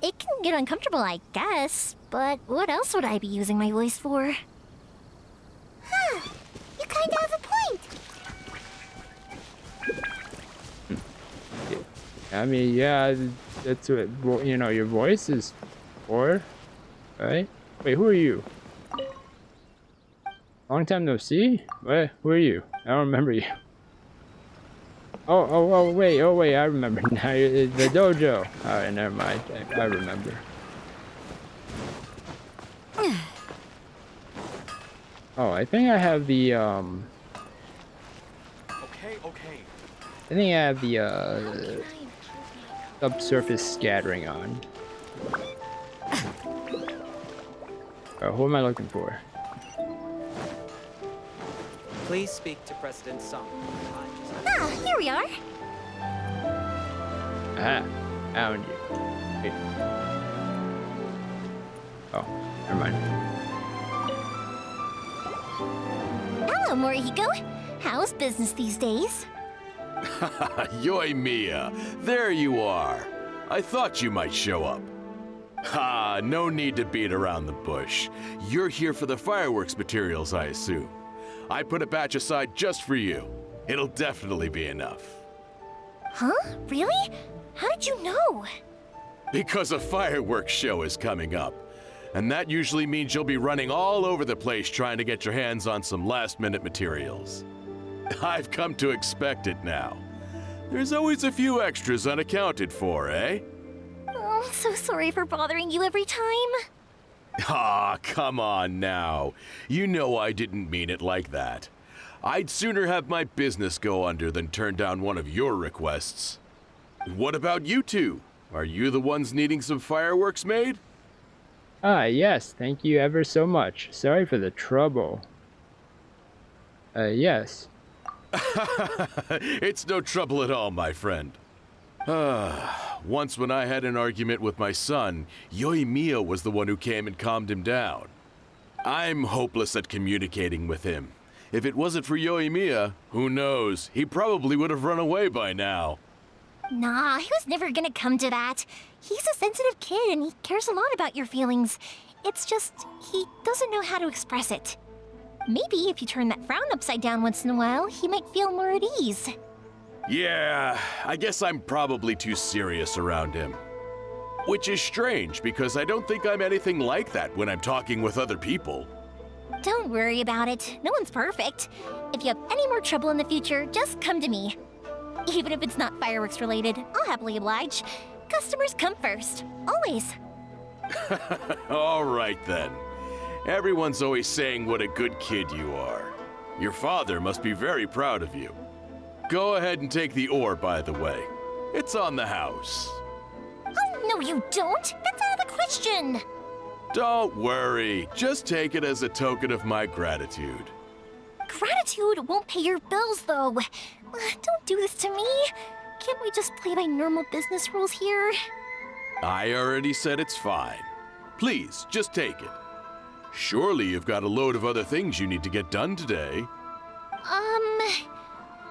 It can get uncomfortable, I guess, but what else would I be using my voice for? Huh. You kinda have a point. I mean, yeah, that's what, your voice is for, right? Wait, who are you? Long time no see? Wait, who are you? I don't remember you. Oh, wait, I remember now. It's the dojo. Alright, never mind. I remember. Oh, I think I have the, Okay. I think I have the, subsurface scattering on. Who am I looking for? Please speak to President Sung. Ah, here we are. Aha, found you. Wait. Oh, never mind. Hello, Morihiko. How's business these days? Yoimiya, there you are. I thought you might show up. Ha, no need to beat around the bush. You're here for the fireworks materials, I assume. I put a batch aside just for you. It'll definitely be enough. Huh? Really? How did you know? Because a fireworks show is coming up. And that usually means you'll be running all over the place trying to get your hands on some last-minute materials. I've come to expect it now. There's always a few extras unaccounted for, eh? Oh, I'm so sorry for bothering you every time. Ah, come on now. You know I didn't mean it like that. I'd sooner have my business go under than turn down one of your requests. What about you two? Are you the ones needing some fireworks made? Ah, yes, thank you ever so much. Sorry for the trouble. Yes. It's no trouble at all, my friend. Once when I had an argument with my son, Yoimiya was the one who came and calmed him down. I'm hopeless at communicating with him. If it wasn't for Yoimiya, who knows, he probably would have run away by now. Nah, he was never gonna come to that. He's a sensitive kid and he cares a lot about your feelings. It's just, he doesn't know how to express it. Maybe if you turn that frown upside down once in a while, he might feel more at ease. Yeah, I guess I'm probably too serious around him. Which is strange, because I don't think I'm anything like that when I'm talking with other people. Don't worry about it. No one's perfect. If you have any more trouble in the future, just come to me. Even if it's not fireworks related, I'll happily oblige. Customers come first. Always. All right then. Everyone's always saying what a good kid you are. Your father must be very proud of you. Go ahead and take the ore, by the way. It's on the house. Oh, no you don't. That's out of the question. Don't worry. Just take it as a token of my gratitude. Gratitude won't pay your bills, though. Don't do this to me. Can't we just play by normal business rules here? I already said it's fine. Please, just take it. Surely you've got a load of other things you need to get done today.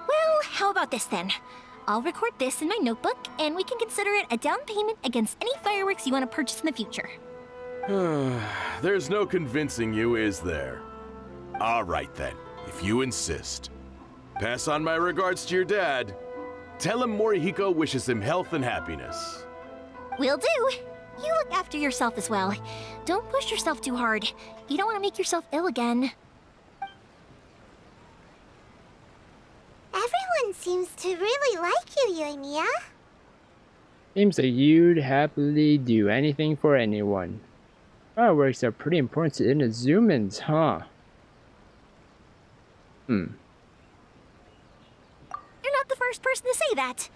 Well, how about this then? I'll record this in my notebook, and we can consider it a down payment against any fireworks you want to purchase in the future. There's no convincing you, is there? All right then, if you insist. Pass on my regards to your dad. Tell him Morihiko wishes him health and happiness. Will do. You look after yourself as well. Don't push yourself too hard. You don't want to make yourself ill again. Everyone seems to really like you, Yoimiya. Seems like you'd happily do anything for anyone. Fireworks are pretty important to Inazumans, huh? You're not the first person to say that.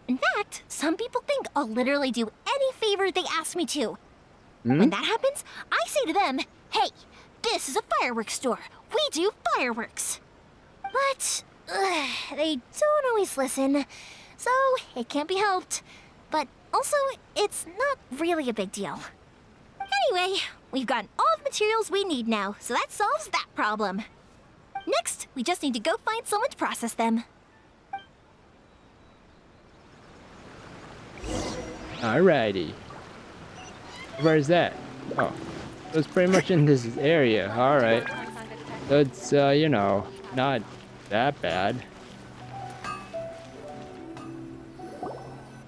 In fact, some people think I'll literally do any favor they ask me to. When that happens, I say to them, hey, this is a fireworks store. We do fireworks. But they don't always listen, so it can't be helped. But also, it's not really a big deal. Anyway, we've gotten all the materials we need now, so that solves that problem. Next, we just need to go find someone to process them. Alrighty. Where's that? Oh, it was pretty much in this area. Alright. So it's, you know, not that bad.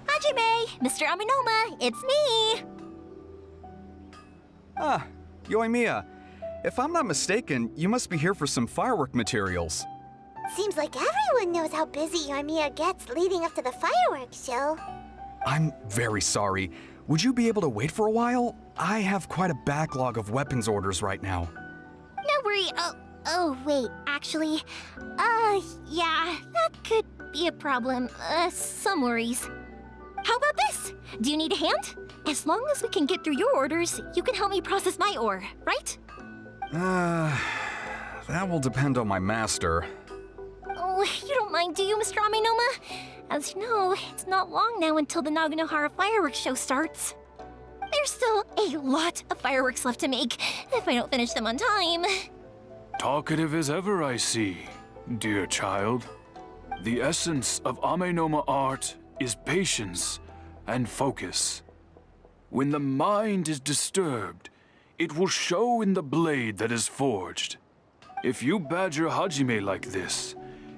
Hajime, Mr. Aminoma, it's me! Ah, Yoimiya. If I'm not mistaken, you must be here for some firework materials. Seems like everyone knows how busy Yoimiya gets leading up to the fireworks show. I'm very sorry. Would you be able to wait for a while? I have quite a backlog of weapons orders right now. No worry. Oh, wait, actually, yeah, that could be a problem. Some worries. How about this? Do you need a hand? As long as we can get through your orders, you can help me process my ore, right? That will depend on my master. Oh, you don't mind, do you, Mr. Aminoma? As you know, it's not long now until the Naganohara fireworks show starts. There's still a lot of fireworks left to make, if I don't finish them on time. Talkative as ever, I see, dear child. The essence of Amenoma art is patience and focus. When the mind is disturbed, it will show in the blade that is forged. If you badger Hajime like this,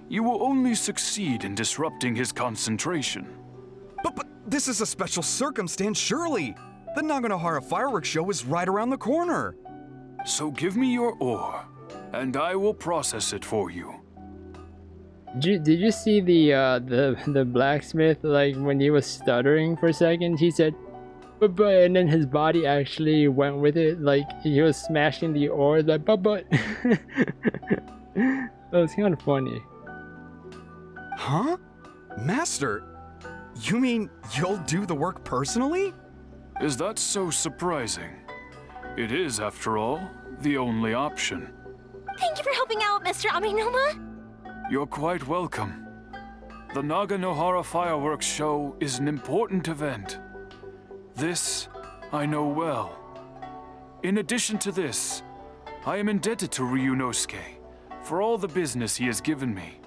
you will only succeed in disrupting his concentration. But this is a special circumstance, surely. The Naganohara fireworks show is right around the corner. So give me your ore, and I will process it for you. Did you see the blacksmith, like when he was stuttering for a second? He said, but, and then his body actually went with it, like he was smashing the ore, like, but. That was kind of funny. Huh? Master, you mean you'll do the work personally? Is that so surprising? It is, after all, the only option. Thank you for helping out, Mr. Aminoma. You're quite welcome. The Naganohara fireworks show is an important event. This I know well. In addition to this, I am indebted to Ryunosuke for all the business he has given me.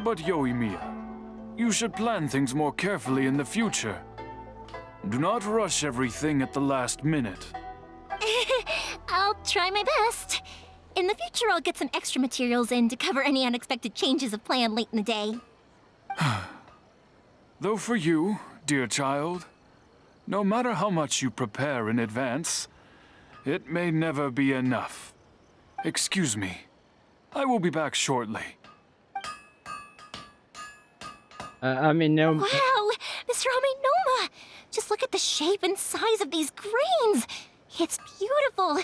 But Yoimiya, you should plan things more carefully in the future. Do not rush everything at the last minute. I'll try my best. In the future, I'll get some extra materials in to cover any unexpected changes of plan late in the day. Though for you, dear child, no matter how much you prepare in advance, it may never be enough. Excuse me. I will be back shortly. I mean, no. Wow, Mr. Aminoma! Just look at the shape and size of these grains! It's beautiful!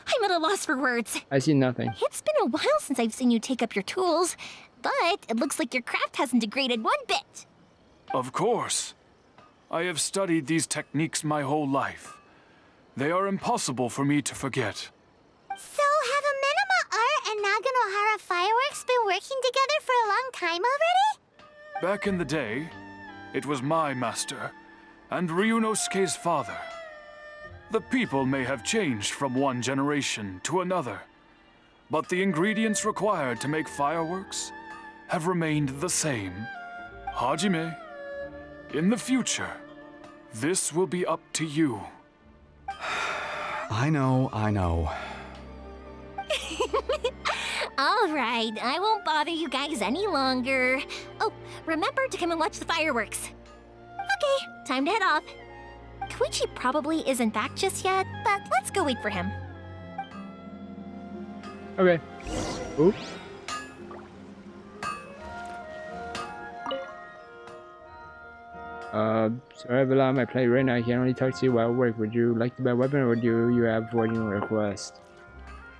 I'm at a loss for words. I see nothing. It's been a while since I've seen you take up your tools, but it looks like your craft hasn't degraded one bit. Of course. I have studied these techniques my whole life. They are impossible for me to forget. So have Amenoma Art and Naganohara Fireworks been working together for a long time already? Back in the day, it was my master and Ryunosuke's father. The people may have changed from one generation to another, but the ingredients required to make fireworks have remained the same. Hajime, in the future, this will be up to you. I know. All right, I won't bother you guys any longer. Oh, remember to come and watch the fireworks. Okay, time to head off. Koichi probably isn't back just yet, but let's go wait for him. Okay. Ooh. Sorry, I've allowed my plate right now. I can only talk to you while I work. Would you like to buy a weapon, or do you have voiding request?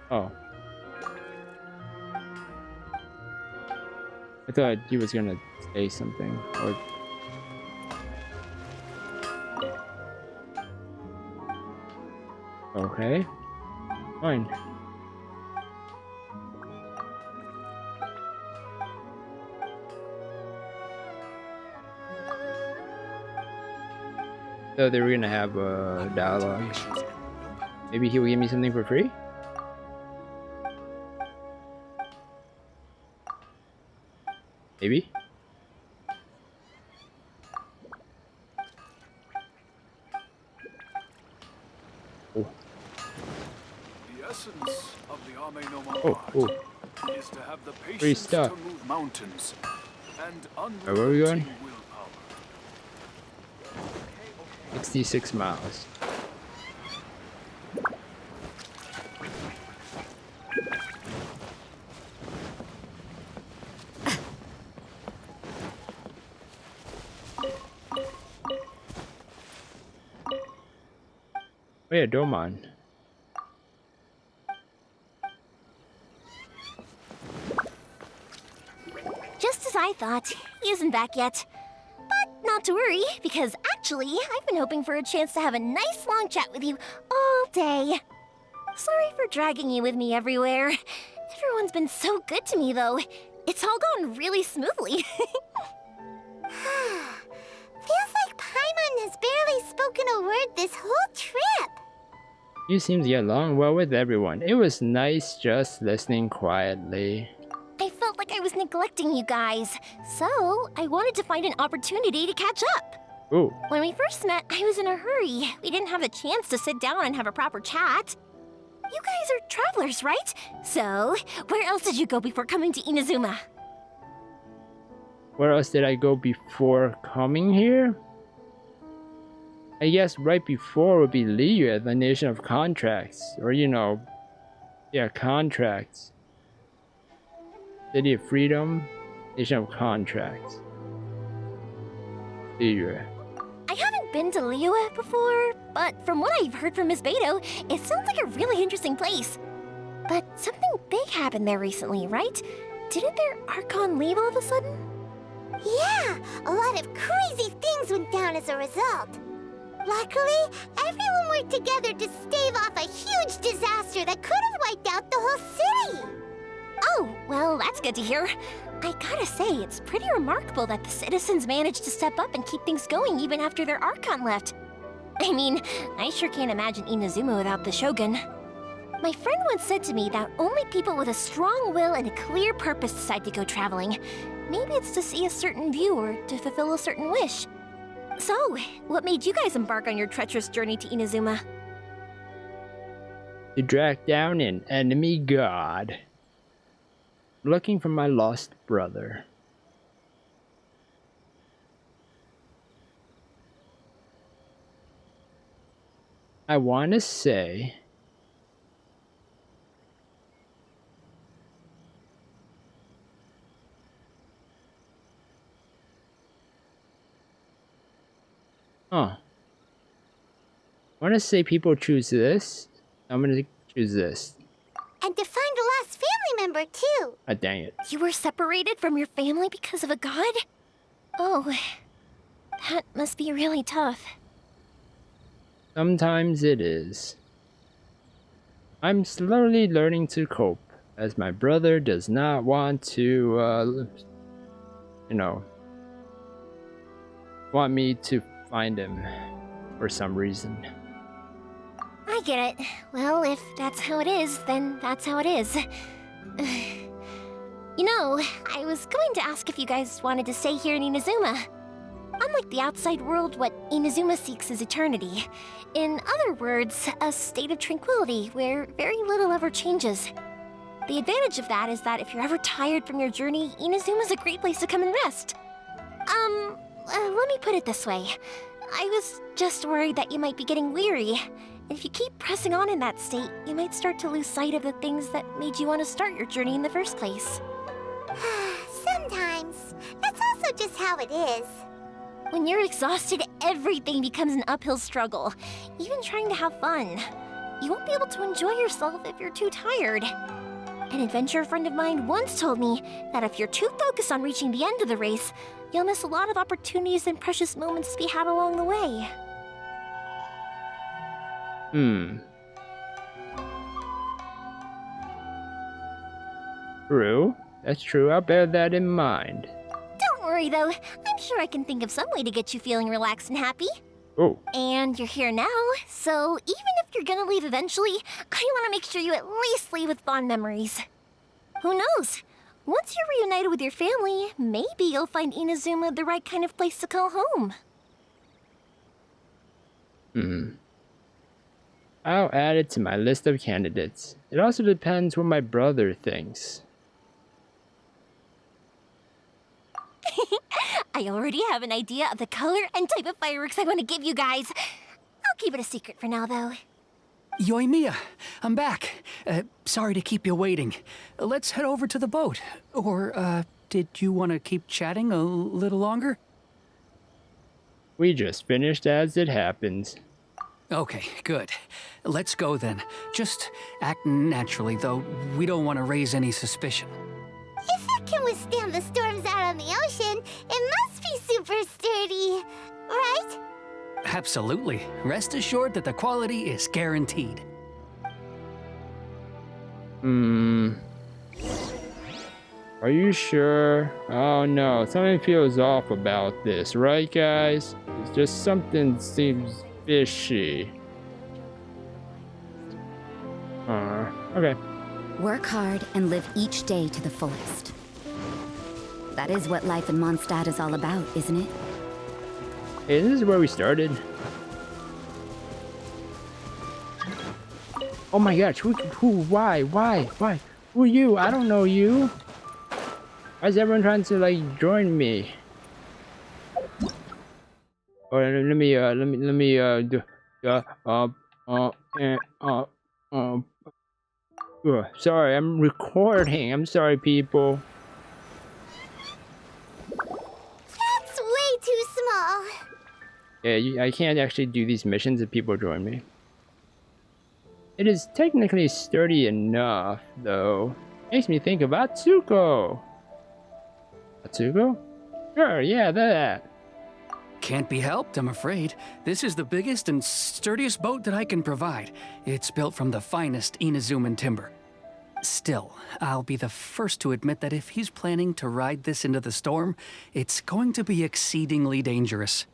Oh. I thought he was gonna say something. Or... Okay. Fine. So they were gonna have a dialogue. Maybe he will give me something for free? Maybe? Oh. The essence of the Ame no Ma Oh. is to have the Free patience stuff. to move mountains and Where are we going? unrelenting willpower. 66 miles. Oh yeah, Domon. Just as I thought, he isn't back yet. But not to worry, because actually, I've been hoping for a chance to have a nice long chat with you all day. Sorry for dragging you with me everywhere. Everyone's been so good to me, though. It's all gone really smoothly. Feels like Paimon has barely spoken a word this whole trip. You seem to get along well with everyone. It was nice just listening quietly. I felt like I was neglecting you guys, so I wanted to find an opportunity to catch up. Ooh. When we first met, I was in a hurry. We didn't have a chance to sit down and have a proper chat. You guys are travelers, right? So, where else did you go before coming to Inazuma? Where else did I go before coming here? I guess right before would be Liyue, the nation of contracts. Or, you know, yeah, contracts. City of Freedom, nation of contracts. Liyue. I haven't been to Liyue before, but from what I've heard from Miss Beto, it sounds like a really interesting place. But something big happened there recently, right? Didn't their Archon leave all of a sudden? Yeah, a lot of crazy things went down as a result. Luckily, everyone worked together to stave off a huge disaster that could have wiped out the whole city. Oh, well, that's good to hear. I gotta say, it's pretty remarkable that the citizens managed to step up and keep things going even after their Archon left. I mean, I sure can't imagine Inazuma without the Shogun. My friend once said to me that only people with a strong will and a clear purpose decide to go traveling. Maybe it's to see a certain view or to fulfill a certain wish. So, what made you guys embark on your treacherous journey to Inazuma? To track down an enemy god. Looking for my lost brother. I want to say... Huh. I want to say people choose this. I'm going to choose this. And to find a lost family member, too. Ah, dang it. You were separated from your family because of a god? Oh, that must be really tough. Sometimes it is. I'm slowly learning to cope, as my brother does not want to, you know, want me to find him for some reason. get it. Well, if that's how it is, then that's how it is. You know, I was going to ask if you guys wanted to stay here in Inazuma. Unlike the outside world, what Inazuma seeks is eternity. In other words, a state of tranquility where very little ever changes. The advantage of that is that if you're ever tired from your journey, Inazuma's a great place to come and rest. Let me put it this way. I was just worried that you might be getting weary. And if you keep pressing on in that state, you might start to lose sight of the things that made you want to start your journey in the first place. Sometimes. That's also just how it is. When you're exhausted, everything becomes an uphill struggle, even trying to have fun. You won't be able to enjoy yourself if you're too tired. An adventurer friend of mine once told me that if you're too focused on reaching the end of the race, you'll miss a lot of opportunities and precious moments to be had along the way. True. That's true. I'll bear that in mind. Don't worry, though. I'm sure I can think of some way to get you feeling relaxed and happy. Oh. And you're here now, so even if you're gonna leave eventually, I want to make sure you at least leave with fond memories. Who knows? Once you're reunited with your family, maybe you'll find Inazuma the right kind of place to call home. I'll add it to my list of candidates. It also depends what my brother thinks. I already have an idea of the color and type of fireworks I want to give you guys. I'll keep it a secret for now, though. Yoimiya, I'm back. Sorry to keep you waiting. Let's head over to the boat. Or, did you want to keep chatting a little longer? We just finished as it happens. Okay, good. Let's go then. Just act naturally, though. We don't want to raise any suspicion. If it can withstand the storms out on the ocean, it must be super sturdy, right? Absolutely. Rest assured that the quality is guaranteed. Are you sure? Oh no, something feels off about this, right guys? It's just something seems fishy. Okay. Work hard and live each day to the fullest. That is what life in Mondstadt is all about, isn't it? Hey, this is where we started. Oh my gosh, who, why? Who are you? I don't know you. Why is everyone trying to like join me? Oh, let me sorry, I'm recording. I'm sorry, people. That's way too small. Yeah, I can't actually do these missions if people join me. It is technically sturdy enough, though. Makes me think of Atsuko. Atsuko? Sure, yeah, that. Can't be helped, I'm afraid. This is the biggest and sturdiest boat that I can provide. It's built from the finest Inazuman timber. Still, I'll be the first to admit that if he's planning to ride this into the storm, it's going to be exceedingly dangerous.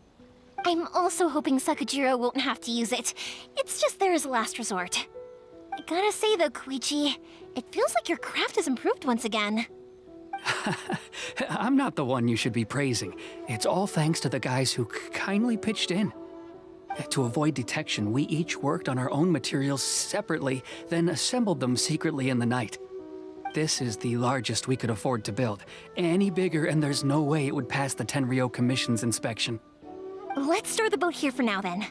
I'm also hoping Sakajiro won't have to use it. It's just there as a last resort. I gotta say though, Koichi, it feels like your craft has improved once again. I'm not the one you should be praising. It's all thanks to the guys who kindly pitched in. To avoid detection, we each worked on our own materials separately, then assembled them secretly in the night. This is the largest we could afford to build. Any bigger and there's no way it would pass the Tenryou Commission's inspection. Let's store the boat here for now then.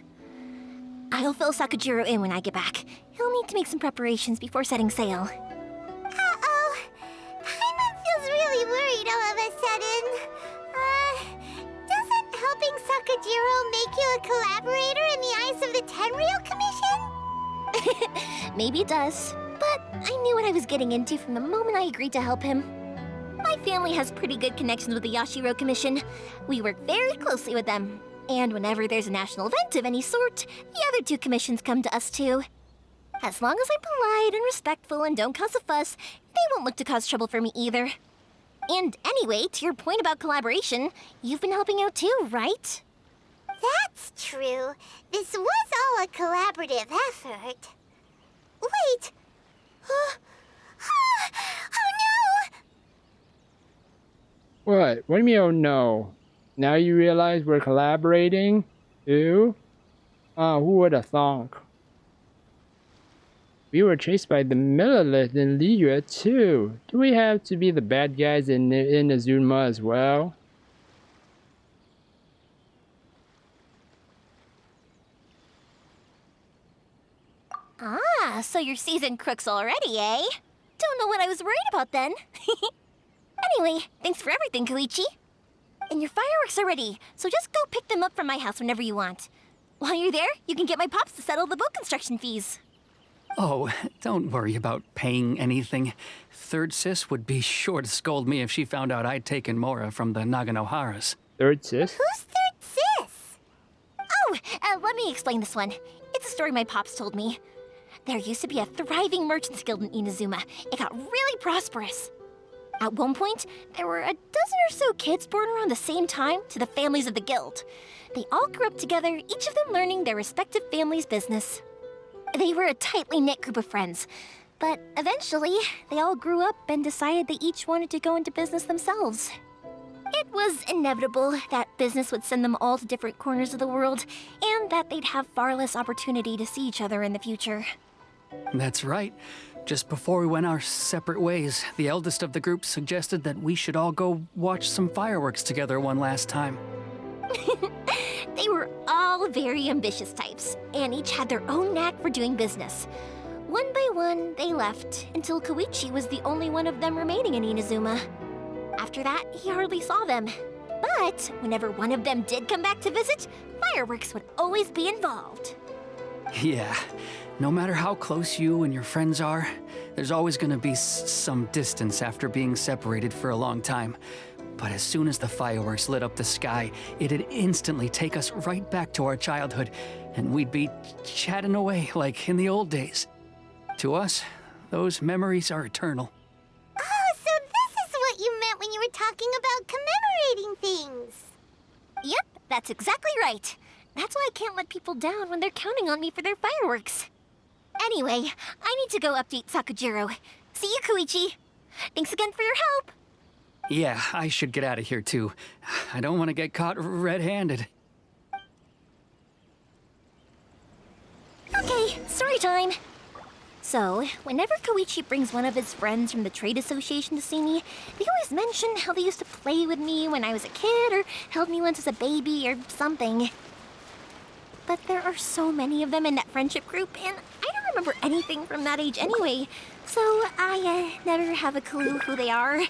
I'll fill Sakajiro in when I get back. He'll need to make some preparations before setting sail. Uh-oh. Paimon feels really worried all of a sudden. Doesn't helping Sakajiro make you a collaborator in the eyes of the Tenryou Commission? Maybe it does, but I knew what I was getting into from the moment I agreed to help him. My family has pretty good connections with the Yashiro Commission. We work very closely with them. And whenever there's a national event of any sort, the other two commissions come to us too. As long as I'm polite and respectful and don't cause a fuss, they won't look to cause trouble for me either. And anyway, to your point about collaboration, you've been helping out too, right? That's true. This was all a collaborative effort. Wait! Oh no! What? What do you mean, oh no? Now you realize we're collaborating? Who? Oh, who would have thunk? We were chased by the Millilith in Liyue too. Do we have to be the bad guys in Inazuma as well? Ah, so you're seasoned crooks already, eh? Don't know what I was worried about then. Anyway, thanks for everything, Koichi. And your fireworks are ready, so just go pick them up from my house whenever you want. While you're there, you can get my pops to settle the boat construction fees. Oh, don't worry about paying anything. Third Sis would be sure to scold me if she found out I'd taken Mora from the Naganoharas. Third Sis? Who's Third Sis? Oh, let me explain this one. It's a story my pops told me. There used to be a thriving merchants guild in Inazuma. It got really prosperous. At one point, there were a dozen or so kids born around the same time to the families of the guild. They all grew up together, each of them learning their respective family's business. They were a tightly knit group of friends, but eventually, they all grew up and decided they each wanted to go into business themselves. It was inevitable that business would send them all to different corners of the world, and that they'd have far less opportunity to see each other in the future. That's right. Just before we went our separate ways, the eldest of the group suggested that we should all go watch some fireworks together one last time. They were all very ambitious types, and each had their own knack for doing business. One by one, they left, until Koichi was the only one of them remaining in Inazuma. After that, he hardly saw them. But whenever one of them did come back to visit, fireworks would always be involved. Yeah, no matter how close you and your friends are, there's always gonna be some distance after being separated for a long time. But as soon as the fireworks lit up the sky, it'd instantly take us right back to our childhood, and we'd be chatting away like in the old days. To us, those memories are eternal. Oh, so this is what you meant when you were talking about commemorating things. Yep, that's exactly right. That's why I can't let people down when they're counting on me for their fireworks. Anyway, I need to go update Sakujiro. See you, Koichi. Thanks again for your help. Yeah, I should get out of here too. I don't want to get caught red-handed. Okay, story time. So, whenever Koichi brings one of his friends from the trade association to see me, they always mention how they used to play with me when I was a kid, or held me once as a baby, or something. But there are so many of them in that friendship group, and I don't remember anything from that age anyway, so I never have a clue who they are.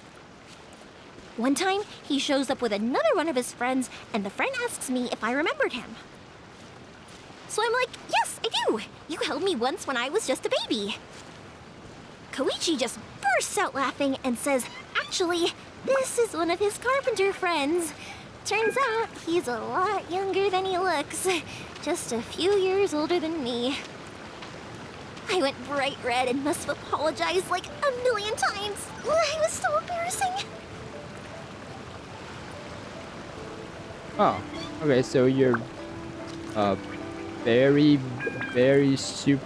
One time, he shows up with another one of his friends, and the friend asks me if I remembered him. So I'm like, yes, I do. You held me once when I was just a baby. Koichi just bursts out laughing and says, actually, this is one of his carpenter friends. Turns out he's a lot younger than he looks. Just a few years older than me. I went bright red and must have apologized like a million times. It was so embarrassing. Oh, okay, so you're very, very super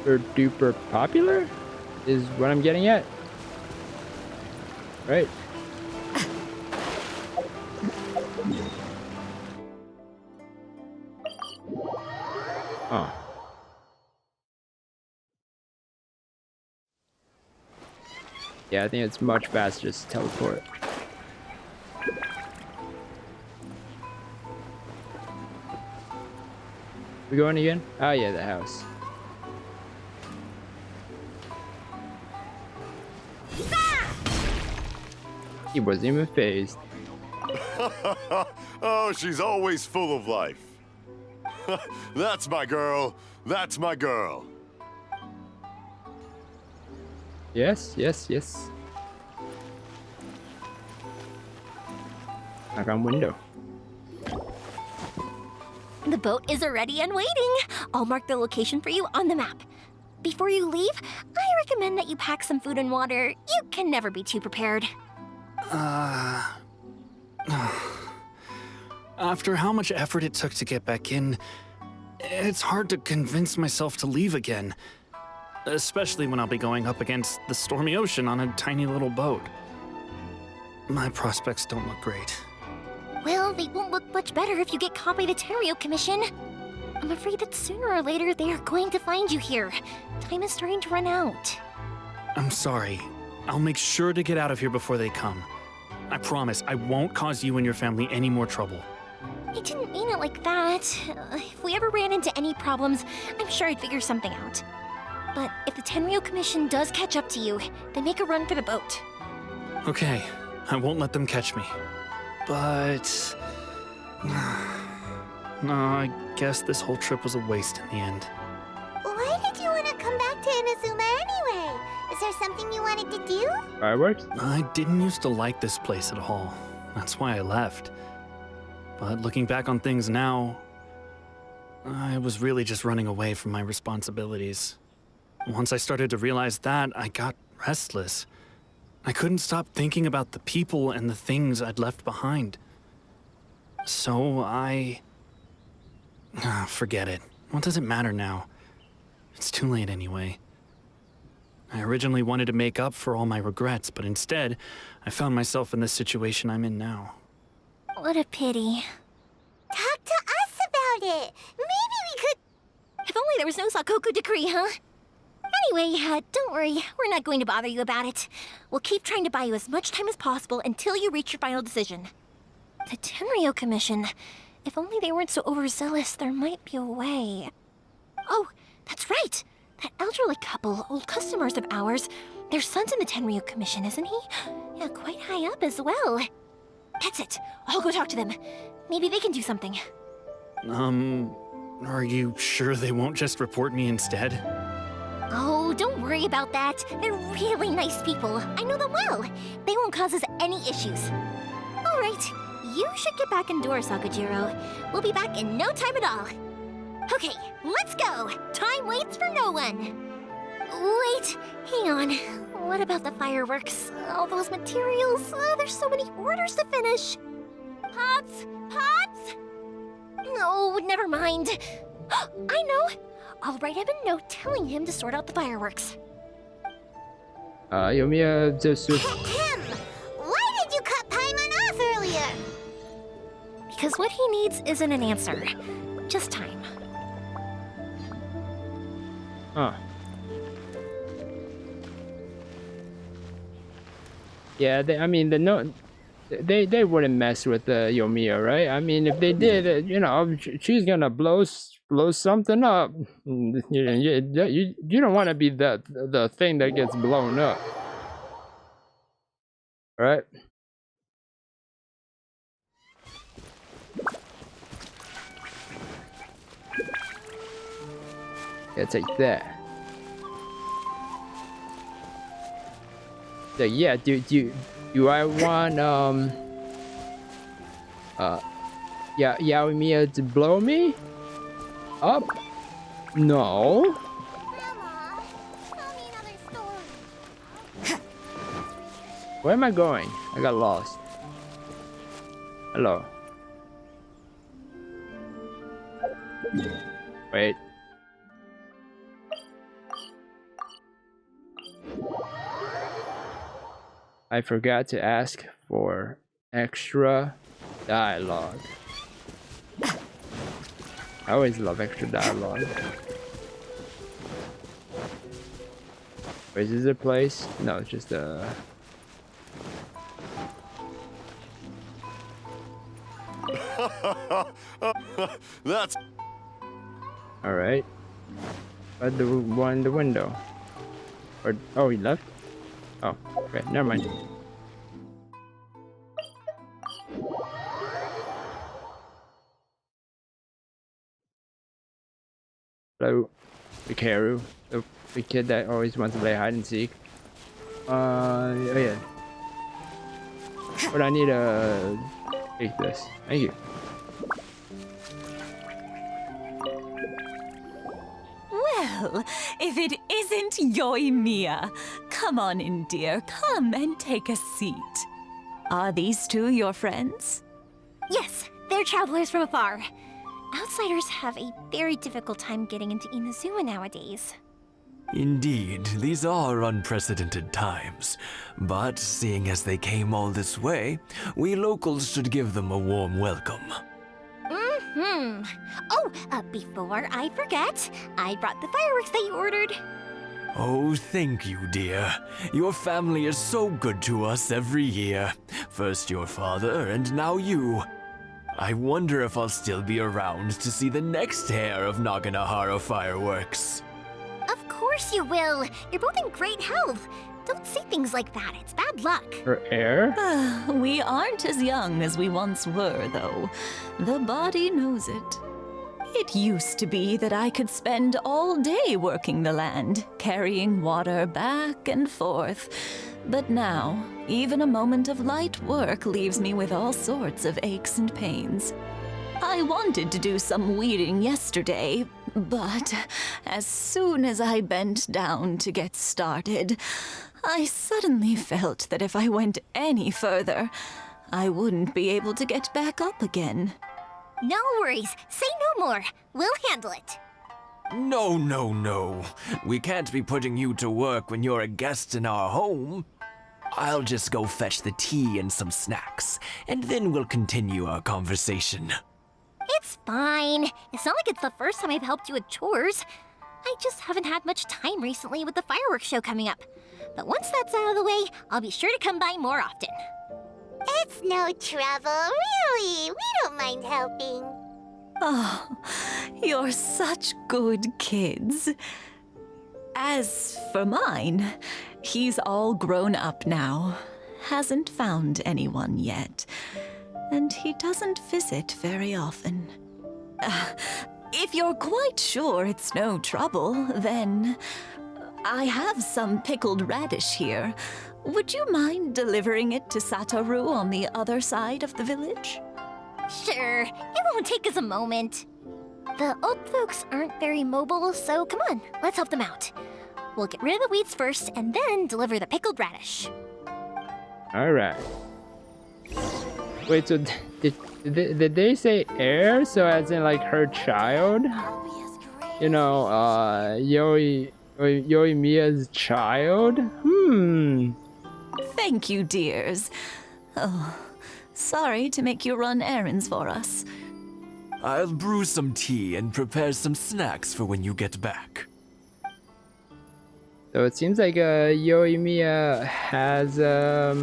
duper popular? Is what I'm getting at? Right. Oh. Yeah, I think it's much faster to teleport. We going again? Oh yeah, the house. He wasn't even phased. Oh, she's always full of life. That's my girl. That's my girl. Yes, yes, yes. Knock on window. The boat is ready and waiting. I'll mark the location for you on the map. Before you leave, I recommend that you pack some food and water. You can never be too prepared. After how much effort it took to get back in, it's hard to convince myself to leave again. Especially when I'll be going up against the stormy ocean on a tiny little boat. My prospects don't look great. Well, they won't look much better if you get caught by the Tenryou Commission. I'm afraid that sooner or later they are going to find you here. Time is starting to run out. I'm sorry. I'll make sure to get out of here before they come. I promise I won't cause you and your family any more trouble. I didn't mean it like that. If we ever ran into any problems, I'm sure I'd figure something out. But if the Tenryou Commission does catch up to you, then make a run for the boat. Okay, I won't let them catch me. But... no, I guess this whole trip was a waste in the end. Why did you want to come back to Inazuma anyway? Is there something you wanted to do? Fireworks? I didn't used to like this place at all. That's why I left. But looking back on things now, I was really just running away from my responsibilities. Once I started to realize that, I got restless. I couldn't stop thinking about the people and the things I'd left behind. So forget it. What does it matter now? It's too late anyway. I originally wanted to make up for all my regrets, but instead, I found myself in this situation I'm in now. What a pity. Talk to us about it. Maybe we could... If only there was no Sakoku decree, huh? Anyway, don't worry. We're not going to bother you about it. We'll keep trying to buy you as much time as possible until you reach your final decision. The Tenryou Commission. If only they weren't so overzealous, there might be a way. Oh, that's right! That elderly couple, old customers of ours, their son's in the Tenryou Commission, isn't he? Yeah, quite high up as well. That's it. I'll go talk to them. Maybe they can do something. Are you sure they won't just report me instead? Oh, don't worry about that. They're really nice people. I know them well. They won't cause us any issues. All right, you should get back indoors, Sakujiro. We'll be back in no time at all. Okay, let's go. Time waits for no one. Wait, hang on. What about the fireworks? All those materials? There's so many orders to finish. Pops? Pops? No, never mind. I know. I'll write him a note telling him to sort out the fireworks. Yoimiya just... Why did you cut Paimon off earlier? Because what he needs isn't an answer. Just time. Huh. Yeah, they wouldn't mess with Yoimiya, right? I mean, if they did, she's gonna blow something up. You don't want to be the thing that gets blown up, right? Yeah, take that. So yeah, do I want Yoimiya to blow me up? No. Grandma, tell me another story. Where am I going? I got lost. Hello. Wait. I forgot to ask for extra dialogue. I always love extra dialogue. Wait, is this a place? No, it's just a... That's... Alright. But the one in the window. Or... Oh, he left? Oh, okay, never mind. Hello, Hikaru, the kid that always wants to play hide and seek. Oh yeah. But I need to take this. Thank you. Well, if it isn't Yoimiya. Come on in, dear. Come and take a seat. Are these two your friends? Yes, They're travelers from afar. Outsiders have a very difficult time getting into Inazuma nowadays. Indeed, these are unprecedented times. But seeing as they came all this way, we locals should give them a warm welcome. Oh, before I forget, I brought the fireworks that you ordered. Oh, thank you, dear. Your family is so good to us every year. First your father, and now you. I wonder if I'll still be around to see the next hair of Naganohara fireworks. Of course you will. You're both in great health. Don't say things like that. It's bad luck. Her heir? We aren't as young as we once were, though. The body knows it. It used to be that I could spend all day working the land, carrying water back and forth. But now, even a moment of light work leaves me with all sorts of aches and pains. I wanted to do some weeding yesterday, but as soon as I bent down to get started, I suddenly felt that if I went any further, I wouldn't be able to get back up again. No worries. Say no more. We'll handle it. No, no, no. We can't be putting you to work when you're a guest in our home. I'll just go fetch the tea and some snacks, and then we'll continue our conversation. It's fine. It's not like it's the first time I've helped you with chores. I just haven't had much time recently with the fireworks show coming up. But once that's out of the way, I'll be sure to come by more often. It's no trouble, really. We don't mind helping. Oh, you're such good kids. As for mine, he's all grown up now. Hasn't found anyone yet. And he doesn't visit very often. If you're quite sure it's no trouble, then I have some pickled radish here. Would you mind delivering it to Satoru on the other side of the village? Sure, it won't take us a moment. The old folks aren't very mobile, so come on, let's help them out. We'll get rid of the weeds first and then deliver the pickled radish. Alright. Wait, so did they say heir? So as in like her child? You know, Yoimiya's child? Thank you, dears. Oh, sorry to make you run errands for us. I'll brew some tea and prepare some snacks for when you get back. So it seems like Yoimiya has a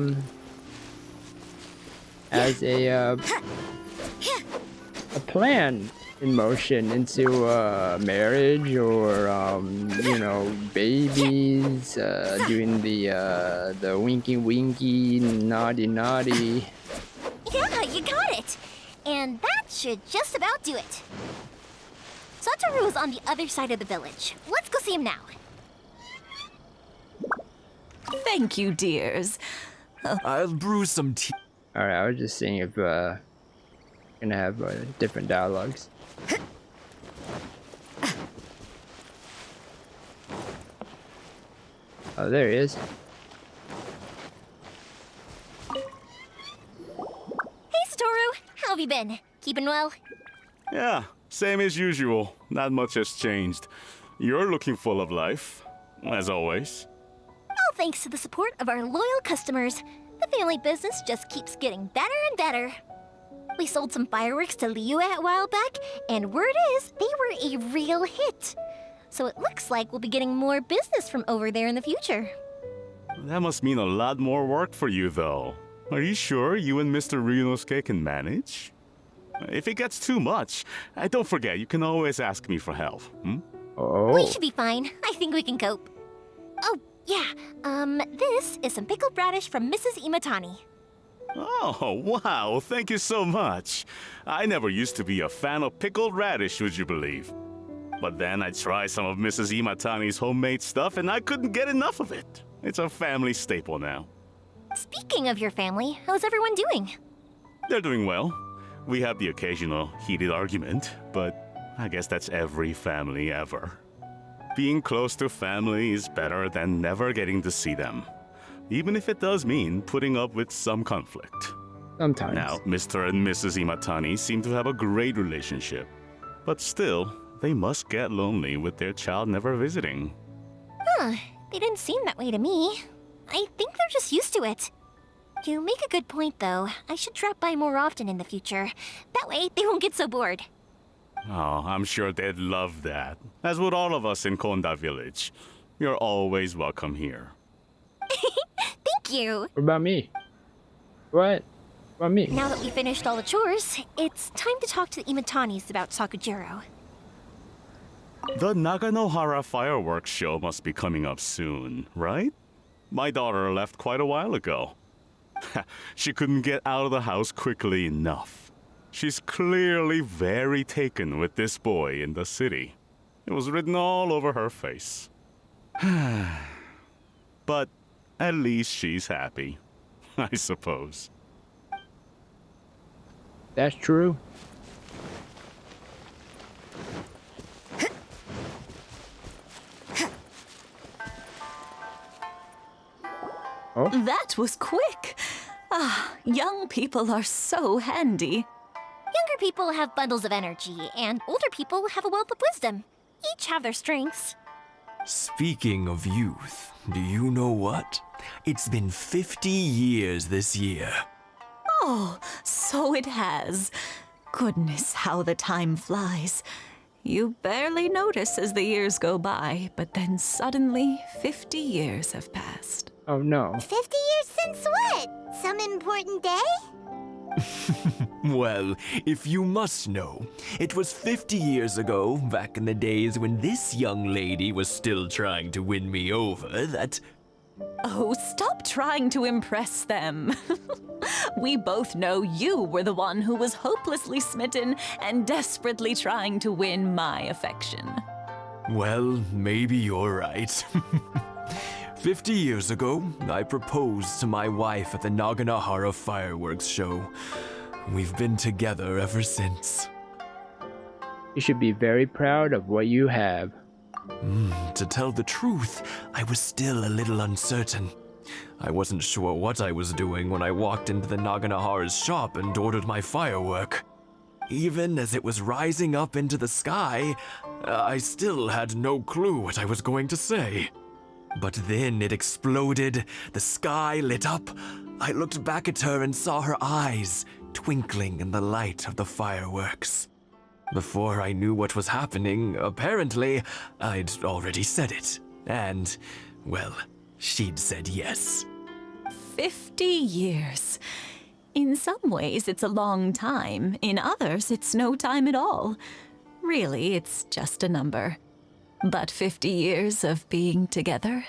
plan in motion into marriage or you know, babies, doing the winky winky, naughty naughty. Yeah, you got it. And that should just about do it. Satoru is on the other side of the village. Let's go see him now. Thank you, dears. I'll brew some tea. Alright, I was just seeing if gonna have different dialogues. Oh, there he is. Hey, Satoru. How have you been? Keeping well? Yeah, same as usual. Not much has changed. You're looking full of life, as always. All thanks to the support of our loyal customers. The family business just keeps getting better and better. We sold some fireworks to Liyue a while back, and word is they were a real hit. So it looks like we'll be getting more business from over there in the future. That must mean a lot more work for you, though. Are you sure you and Mr. Ryunosuke can manage? If it gets too much, don't forget, you can always ask me for help. Oh. We should be fine. I think we can cope. Oh, yeah. This is some pickled radish from Mrs. Imatani. Oh, wow, thank you so much. I never used to be a fan of pickled radish, would you believe? But then I tried some of Mrs. Imatani's homemade stuff and I couldn't get enough of it. It's a family staple now. Speaking of your family, how's everyone doing? They're doing well. We have the occasional heated argument, but I guess that's every family ever. Being close to family is better than never getting to see them, even if it does mean putting up with some conflict. Sometimes. Now, Mr. and Mrs. Imatani seem to have a great relationship. But still, they must get lonely with their child never visiting. Huh, they didn't seem that way to me. I think they're just used to it. You make a good point, though. I should drop by more often in the future. That way, they won't get so bored. Oh, I'm sure they'd love that. As would all of us in Konda Village. You're always welcome here. Thank you! What about me? What about me? Now that we finished all the chores, it's time to talk to the Imatanis about Sakujiro. The Naganohara fireworks show must be coming up soon, right? My daughter left quite a while ago. She couldn't get out of the house quickly enough. She's clearly very taken with this boy in the city. It was written all over her face. But at least she's happy, I suppose. That's true. Oh. That was quick. Ah, young people are so handy. Younger people have bundles of energy, and older people have a wealth of wisdom. Each have their strengths. Speaking of youth, do you know what? It's been 50 years this year. Oh, so it has. Goodness, how the time flies. You barely notice as the years go by, but then suddenly 50 years have passed. Oh no. 50 years since what? Some important day? Well, if you must know, it was 50 years ago, back in the days when this young lady was still trying to win me over, that... Oh, stop trying to impress them. We both know you were the one who was hopelessly smitten and desperately trying to win my affection. Well, maybe you're right. 50 years ago, I proposed to my wife at the Naganohara fireworks show. We've been together ever since. You should be very proud of what you have. To tell the truth, I was still a little uncertain. I wasn't sure what I was doing when I walked into the Naganohara's shop and ordered my firework. Even as it was rising up into the sky, I still had no clue what I was going to say. But then it exploded, the sky lit up. I looked back at her and saw her eyes twinkling in the light of the fireworks. Before I knew what was happening, apparently, I'd already said it. And, well, she'd said yes. 50 years. In some ways, it's a long time. In others, it's no time at all. Really, it's just a number. But 50 years of being together,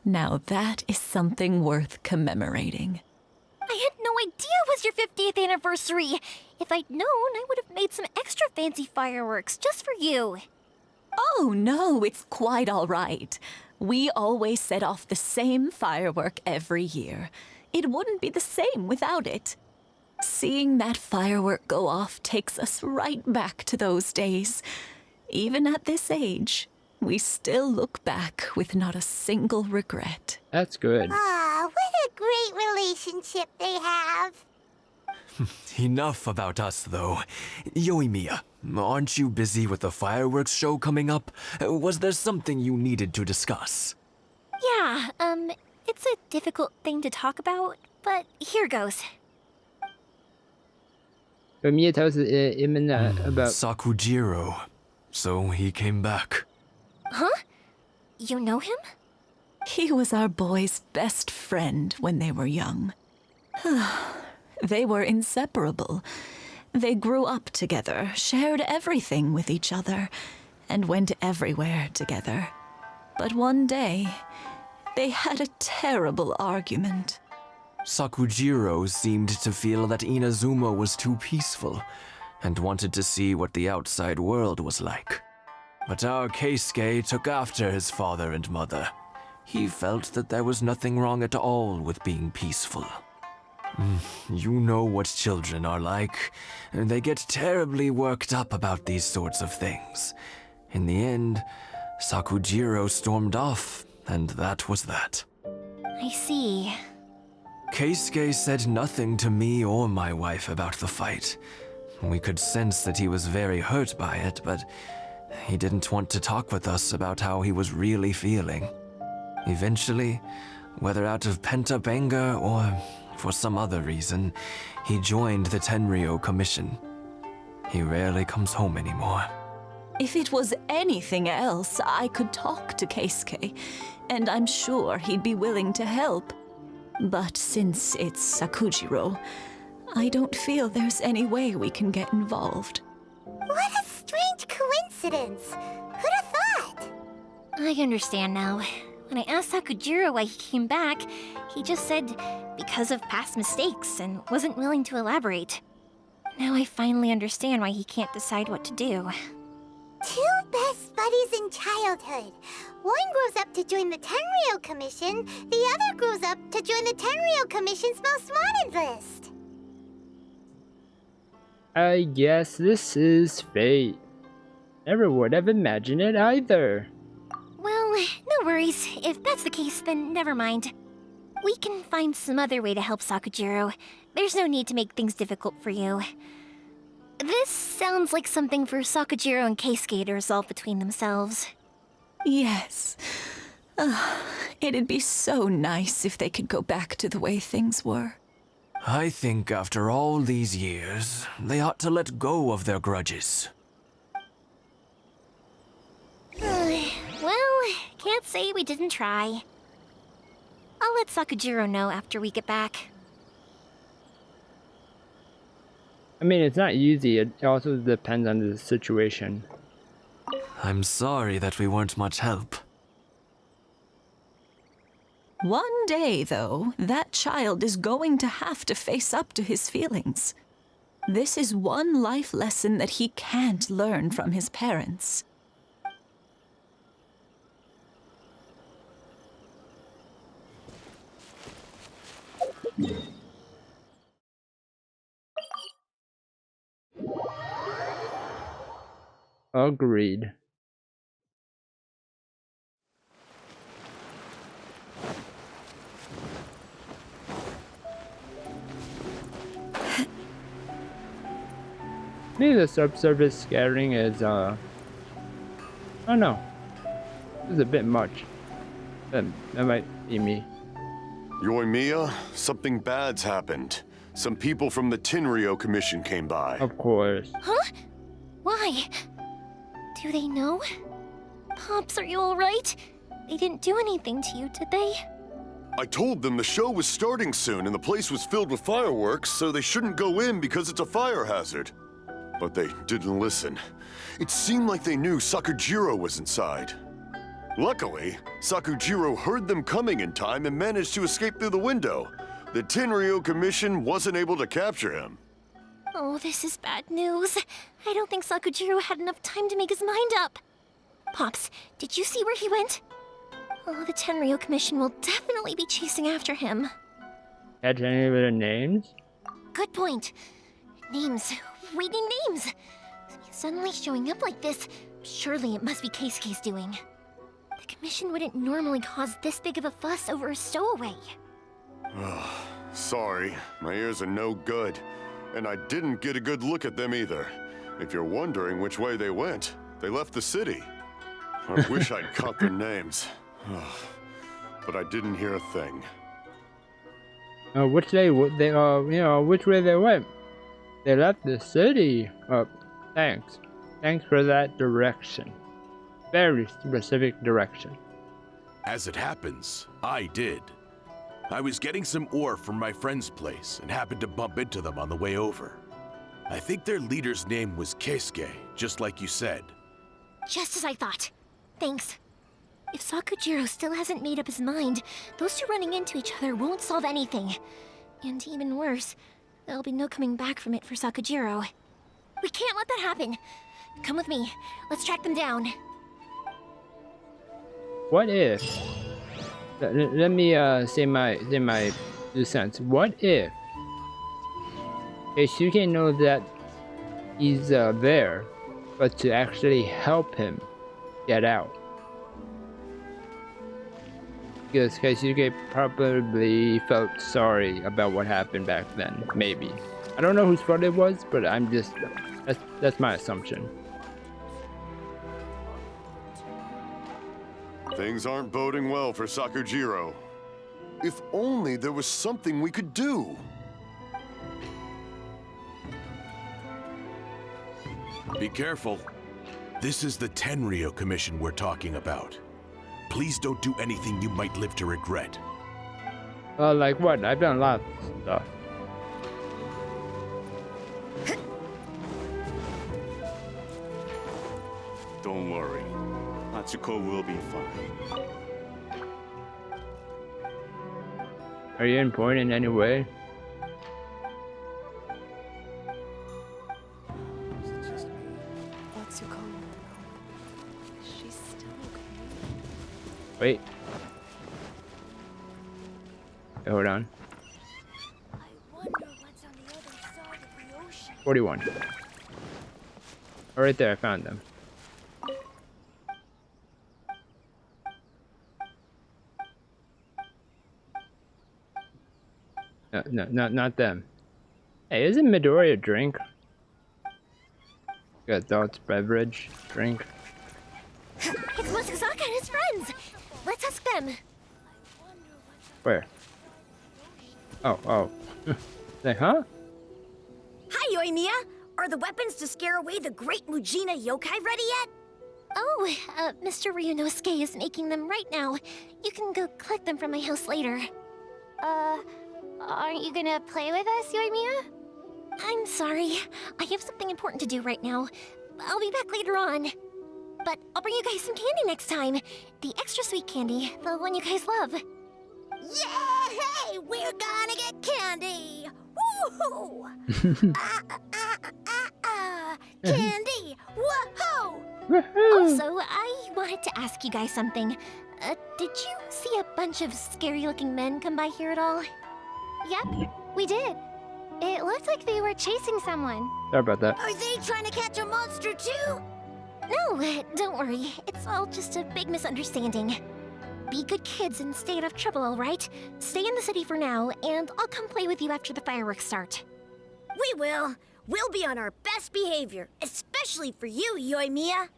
now that is something worth commemorating. I had no idea it was your 50th anniversary. If I'd known, I would have made some extra fancy fireworks just for you. Oh no, it's quite all right. We always set off the same firework every year. It wouldn't be the same without it. Seeing that firework go off takes us right back to those days. Even at this age, we still look back with not a single regret. That's good. Ah, what a great relationship they have. Enough about us, though. Yoimiya, aren't you busy with the fireworks show coming up? Was there something you needed to discuss? Yeah, it's a difficult thing to talk about, but here goes. But Mia tells Imina about Sakujiro. So he came back. Huh? You know him? He was our boys' best friend when they were young. They were inseparable. They grew up together, shared everything with each other, and went everywhere together. But one day, they had a terrible argument. Sakujiro seemed to feel that Inazuma was too peaceful and wanted to see what the outside world was like. But our Keisuke took after his father and mother. He felt that there was nothing wrong at all with being peaceful. You know what children are like. They get terribly worked up about these sorts of things. In the end, Sakujiro stormed off, and that was that. I see. Keisuke said nothing to me or my wife about the fight. We could sense that he was very hurt by it, but he didn't want to talk with us about how he was really feeling. Eventually, whether out of pent-up anger or for some other reason, he joined the Tenryou Commission. He rarely comes home anymore. If it was anything else, I could talk to Keisuke, and I'm sure he'd be willing to help. But since it's Sakujiro, I don't feel there's any way we can get involved. What a strange coincidence! Who'd have thought? I understand now. When I asked Sakujiro why he came back, he just said because of past mistakes and wasn't willing to elaborate. Now I finally understand why he can't decide what to do. Two best buddies in childhood. One grows up to join the Tenryou Commission, the other grows up to join the Tenryou Commission's most wanted list. I guess this is fate. Never would have imagined it either. Well, no worries. If that's the case, then never mind. We can find some other way to help Sakujiro. There's no need to make things difficult for you. This sounds like something for Sakujiro and Keisuke to resolve between themselves. Yes. It'd be so nice if they could go back to the way things were. I think after all these years, they ought to let go of their grudges. Well, can't say we didn't try. I'll let Sakujiro know after we get back. I mean, it's not easy. It also depends on the situation. I'm sorry that we weren't much help. One day, though, that child is going to have to face up to his feelings. This is one life lesson that he can't learn from his parents. Agreed. Maybe the subsurface scattering is, I don't know. This is a bit much. That might be me. Yoimiya, something bad's happened. Some people from the Tenryou Commission came by. Of course. Huh? Why? Do they know? Pops, are you alright? They didn't do anything to you, did they? I told them the show was starting soon and the place was filled with fireworks, so they shouldn't go in because it's a fire hazard. But they didn't listen. It seemed like they knew Sakujiro was inside. Luckily, Sakujiro heard them coming in time and managed to escape through the window. The Tenryou Commission wasn't able to capture him. Oh, this is bad news. I don't think Sakujiro had enough time to make his mind up. Pops, did you see where he went? Oh, the Tenryou Commission will definitely be chasing after him. Catch any of their names? Good point. Names. Reading names. Suddenly showing up like this, surely it must be Keisuke's doing. The Commission wouldn't normally cause this big of a fuss over a stowaway. Sorry, my ears are no good. And I didn't get a good look at them either. If you're wondering which way they went, they left the city. I wish I'd caught their names. But I didn't hear a thing. Which way they went? They left the city. Thanks. Thanks for that direction. Very specific direction. As it happens, I did. I was getting some ore from my friend's place and happened to bump into them on the way over. I think their leader's name was Keisuke, just like you said. Just as I thought. Thanks. If Sakujiro still hasn't made up his mind, those two running into each other won't solve anything. And even worse, there'll be no coming back from it for Sakujiro. We can't let that happen. Come with me. Let's track them down. What if? Let me say my 2 cents. What if Keisuke knows that he's there, but to actually help him get out? Because Keisuke probably felt sorry about what happened back then. Maybe. I don't know whose fault it was, but I'm just... That's my assumption. Things aren't boding well for Sakujiro. If only there was something we could do. Be careful. This is the Tenryou Commission we're talking about. Please don't do anything you might live to regret. Like what? I've done a lot of stuff. Don't worry. Natsuko will be fine. Are you important in any way? Wait. Hey, hold on. 41. Oh, right there, I found them. No, not them. Hey, isn't Midori a drink? Got adult beverage, drink. It's Mokusaka and his friends! Let's ask them. Where? Oh. Like, huh? Hi, Yoimiya! Are the weapons to scare away the great Mujina yokai ready yet? Oh, Mr. Ryunosuke is making them right now. You can go collect them from my house later. Aren't you gonna play with us, Yoimiya? I'm sorry. I have something important to do right now. I'll be back later on. But I'll bring you guys some candy next time. The extra sweet candy, the one you guys love. Yay! We're gonna get candy! Woohoo! Candy! Woohoo! Also, I wanted to ask you guys something. Did you see a bunch of scary-looking men come by here at all? Yep, we did. It looked like they were chasing someone. Sorry about that. Are they trying to catch a monster too? No, don't worry. It's all just a big misunderstanding. Be good kids and stay out of trouble, alright? Stay in the city for now, and I'll come play with you after the fireworks start. We will. We'll be on our best behavior, especially for you, Yoimiya.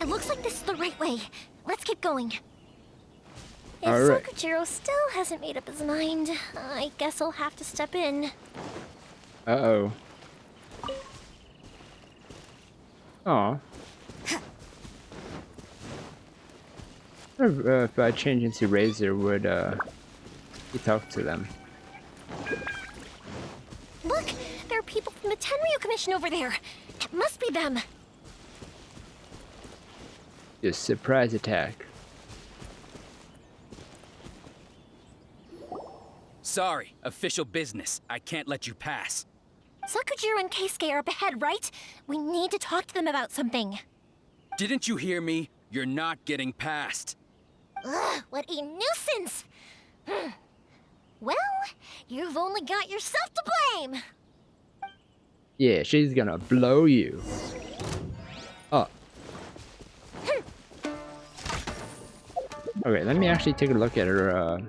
It looks like this is the right way. Let's keep going. If Alright. Sakujiro still hasn't made up his mind, I guess I'll have to step in. Uh-oh. Aw. If I change into Razor, would he talk to them? Look! There are people from the Tenryou Commission over there! It must be them! Just surprise attack. Sorry, official business. I can't let you pass. Sakujiro and Keisuke are up ahead, right? We need to talk to them about something. Didn't you hear me? You're not getting past. Ugh, what a nuisance! Well, you've only got yourself to blame! Yeah, she's gonna blow you up. Okay, let me actually take a look at her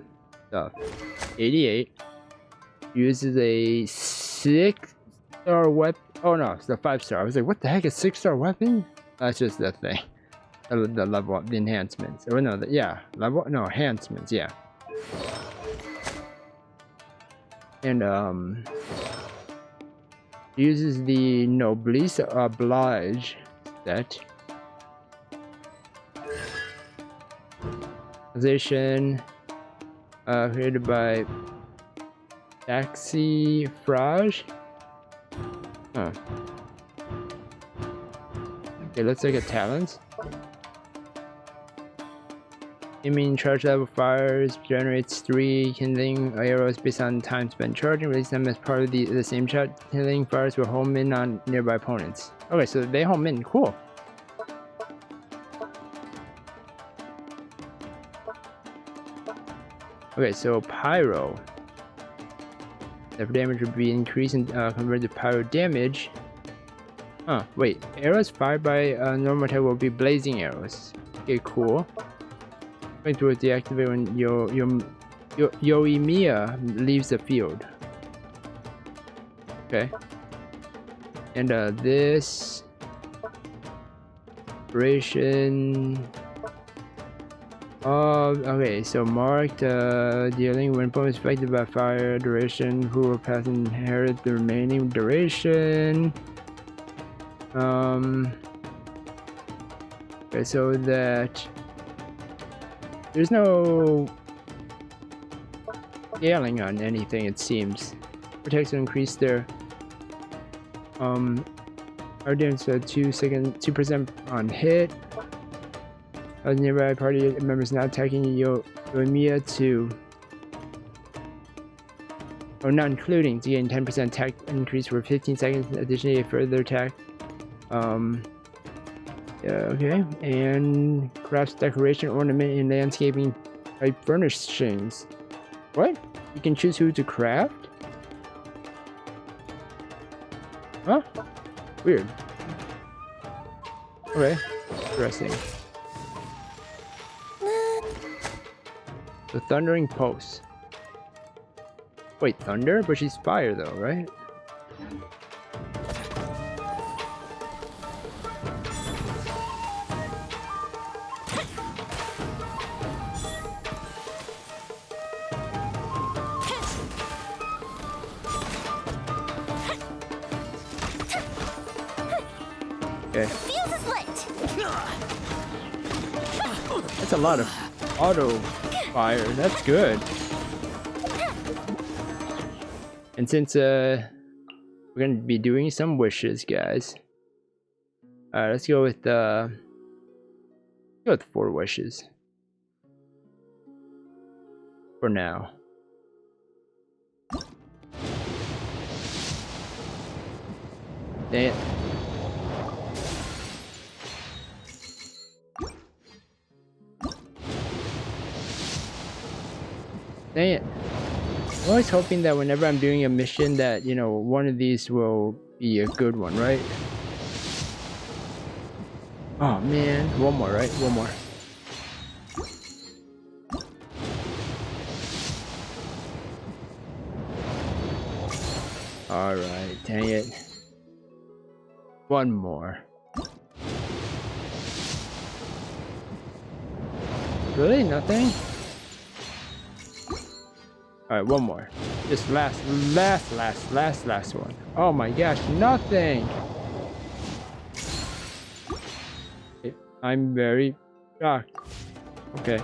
stuff. 88 uses a 6-star weapon. Oh no, it's a 5-star. I was like, what the heck, a 6-star weapon? That's just the thing. The level up, the enhancements. Oh no, yeah, level, no, enhancements, yeah. And uses the Noblesse Oblige set. Position created by Taxi Frage. Huh. Okay, let's look at talents. Aiming charge level fires generates 3 kindling arrows based on time spent charging. Release them as part of the same charge. Kindling fires will home in on nearby opponents. Okay, so they home in. Cool. Okay, so pyro. If damage would be increased and converted to pyro damage. Huh, wait. Arrows fired by normal attack will be blazing arrows. Okay, cool. Point will deactivate when Yoimiya leaves the field. Okay. And this duration. Okay, so marked dealing when opponent is affected by fire duration, who will pass and inherit the remaining duration. Okay, so that there's no scaling on anything, it seems. Protects will increase their Arden's 2% on hit. As nearby party members not attacking Yoimiya to, or not including, to gain 10% attack increase for 15 seconds. Additionally, a further attack. Yeah, okay. And crafts decoration, ornament, and landscaping type furnishings. What? You can choose who to craft? Huh? Weird. Okay. Interesting. The Thundering Pulse. Wait, thunder? But she's fire though, right? Okay. That's a lot of auto fire. That's good. And since we're gonna be doing some wishes, guys. Alright, let's go with 4 wishes. For now. Dang it. Dang it. I'm always hoping that whenever I'm doing a mission that, you know, one of these will be a good one, right? Oh man, one more, right? One more. Alright, dang it. One more. Really? Nothing? Alright, one more. Just last one. Oh my gosh, nothing! I'm very shocked. Okay.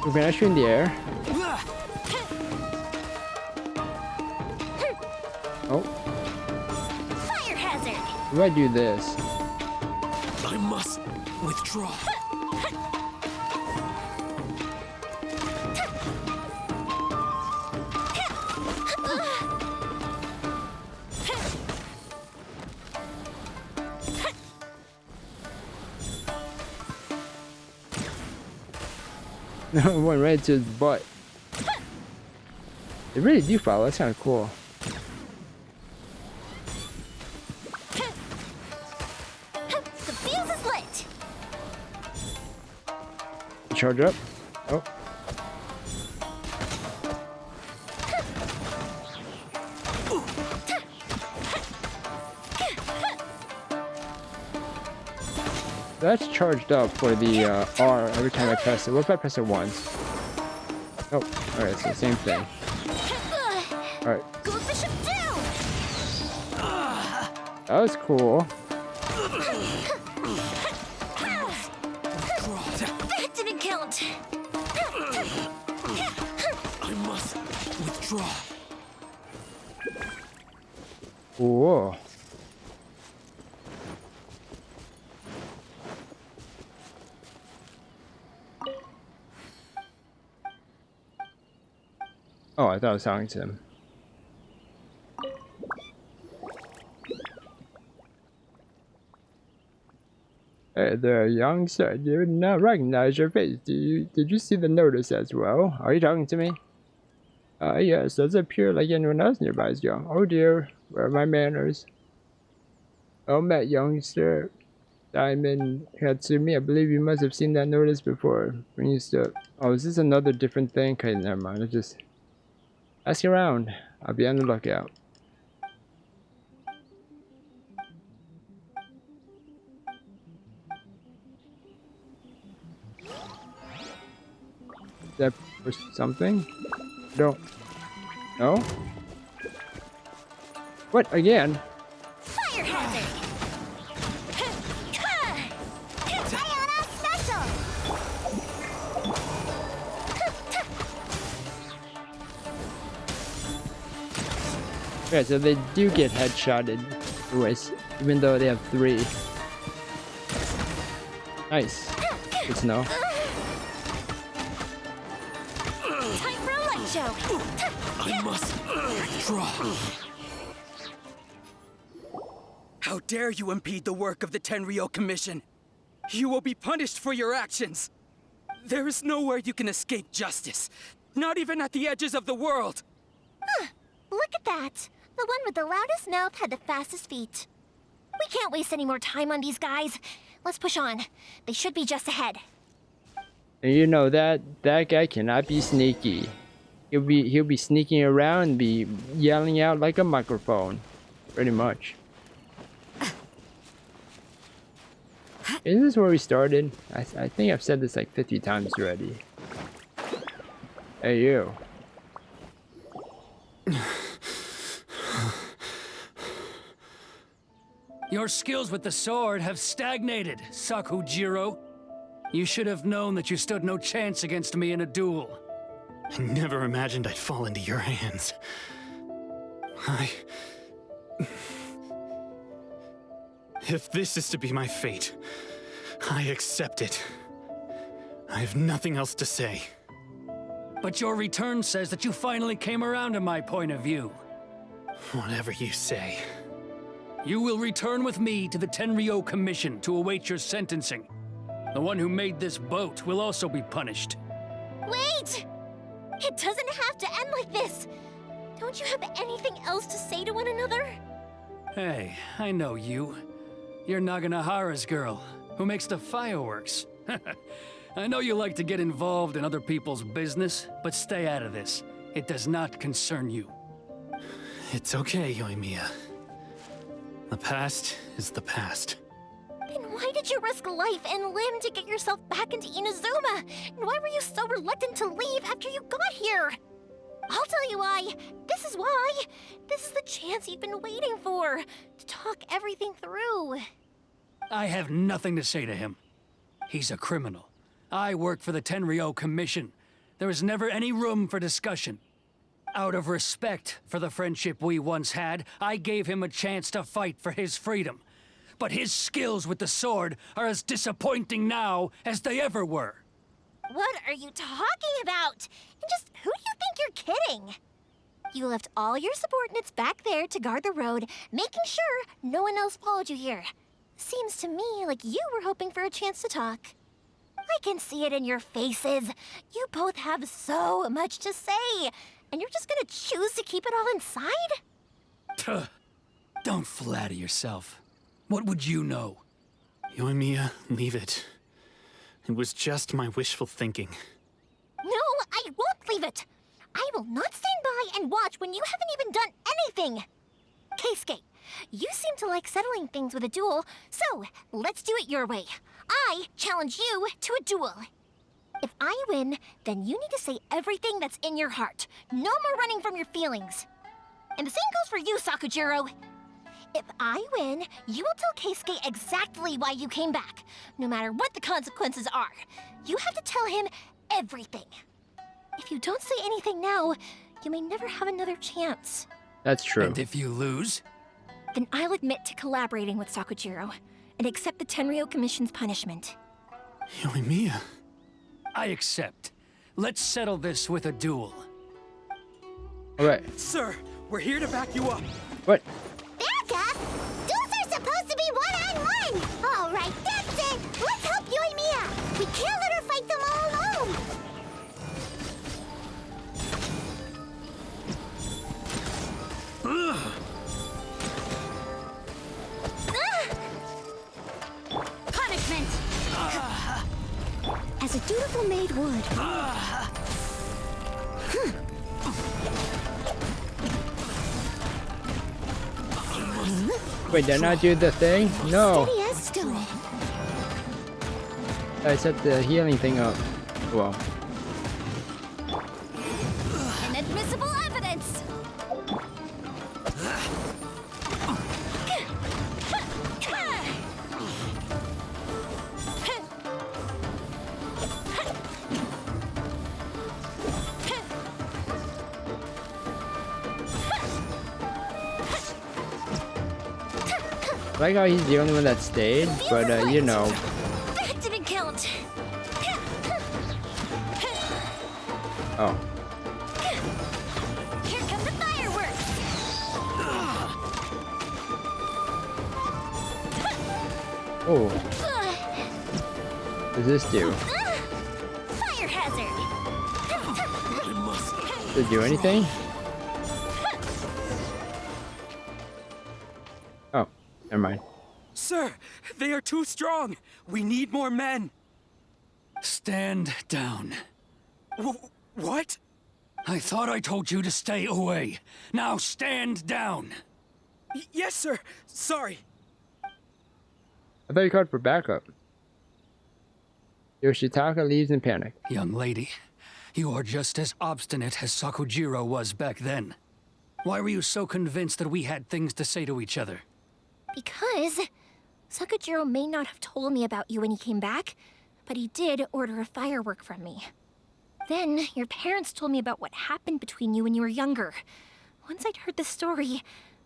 We're gonna shoot in the air. Oh. Fire hazard. Do I do this? I must withdraw. No, went right to his butt. They really do follow. That's kind of cool. The fuse is lit. Charge up. Oh. That's charged up for the R every time I press it. What if I press it once? Oh, alright, it's the same thing. Alright. That was cool. That didn't count. I must withdraw. Whoa. Oh, I thought I was talking to him. Hey there, young sir. Did not recognize your face. Did you see the notice as well? Are you talking to me? Yes, does it appear like anyone else nearby is young? Oh dear. Where are my manners? Oh, met youngster. Diamond Hatsumi, I believe you must have seen that notice before. Bring you stuff. Oh, is this another different thing? Okay, never mind. I'll just ask around. I'll be on the lookout. Is that for something? Don't. No? What again? Fire hazard! Yeah, so they do get headshotted, anyways, even though they have 3. Nice. Good to know. Time for a light show. I must draw. How dare you impede the work of the Tenryou Commission? You will be punished for your actions. There is nowhere you can escape justice, not even at the edges of the world. Huh. Look at that. The one with the loudest mouth had the fastest feet. We can't waste any more time on these guys. Let's push on. They should be just ahead. And you know that guy cannot be sneaky. He'll be sneaking around and be yelling out like a microphone, pretty much. Is this where we started? I think I've said this like 50 times already. Hey you. Your skills with the sword have stagnated, Sakujiro. You should have known that you stood no chance against me in a duel. I never imagined I'd fall into your hands. If this is to be my fate, I accept it. I have nothing else to say. But your return says that you finally came around to my point of view. Whatever you say. You will return with me to the Tenryou Commission to await your sentencing. The one who made this boat will also be punished. Wait! It doesn't have to end like this. Don't you have anything else to say to one another? Hey, I know you. You're Naganahara's girl, who makes the fireworks. I know you like to get involved in other people's business, but stay out of this. It does not concern you. It's okay, Yoimiya. The past is the past. Then why did you risk life and limb to get yourself back into Inazuma? And why were you so reluctant to leave after you got here? I'll tell you why. This is why. This is the chance you've been waiting for, to talk everything through. I have nothing to say to him. He's a criminal. I work for the Tenryou Commission. There is never any room for discussion. Out of respect for the friendship we once had, I gave him a chance to fight for his freedom. But his skills with the sword are as disappointing now as they ever were. What are you talking about? And just who do you think you're kidding? You left all your subordinates back there to guard the road, making sure no one else followed you here. Seems to me like you were hoping for a chance to talk. I can see it in your faces. You both have so much to say, and you're just gonna choose to keep it all inside? Don't flatter yourself. What would you know? Yoimiya, leave it. It was just my wishful thinking. No, I won't leave it. I will not stand by and watch when you haven't even done anything. Keisuke, you seem to like settling things with a duel, so let's do it your way. I challenge you to a duel. If I win, then you need to say everything that's in your heart. No more running from your feelings. And the same goes for you, Sakujiro. If I win, you will tell Keisuke exactly why you came back, no matter what the consequences are. You have to tell him everything. If you don't say anything now, you may never have another chance. That's true. And if you lose? Then I'll admit to collaborating with Sakujiro and accept the Tenryou Commission's punishment. Yoimiya. I accept. Let's settle this with a duel. All right. Sir, we're here to back you up. What? Back up? Duels are supposed to be one-on-one! All right, that's it! Let's help Yoimiya! We can't let her fight them all alone! wood. Wait, did I not do the thing? No. Steady as stone. I set the healing thing up. Well. Inadmissible evidence. I like how he's the only one that stayed, but you know. That didn't count. Oh. Here come the fireworks. Oh. What does this do? Fire hazard. Does it do anything? Oh, never mind. Sir, they are too strong. We need more men. Stand down. What? I thought I told you to stay away. Now stand down. Yes, sir. Sorry. I thought you called for backup. Yoshitaka leaves in panic. Young lady, you are just as obstinate as Sakujiro was back then. Why were you so convinced that we had things to say to each other? Because Sakujiro may not have told me about you when he came back, but he did order a firework from me. Then, your parents told me about what happened between you when you were younger. Once I'd heard the story,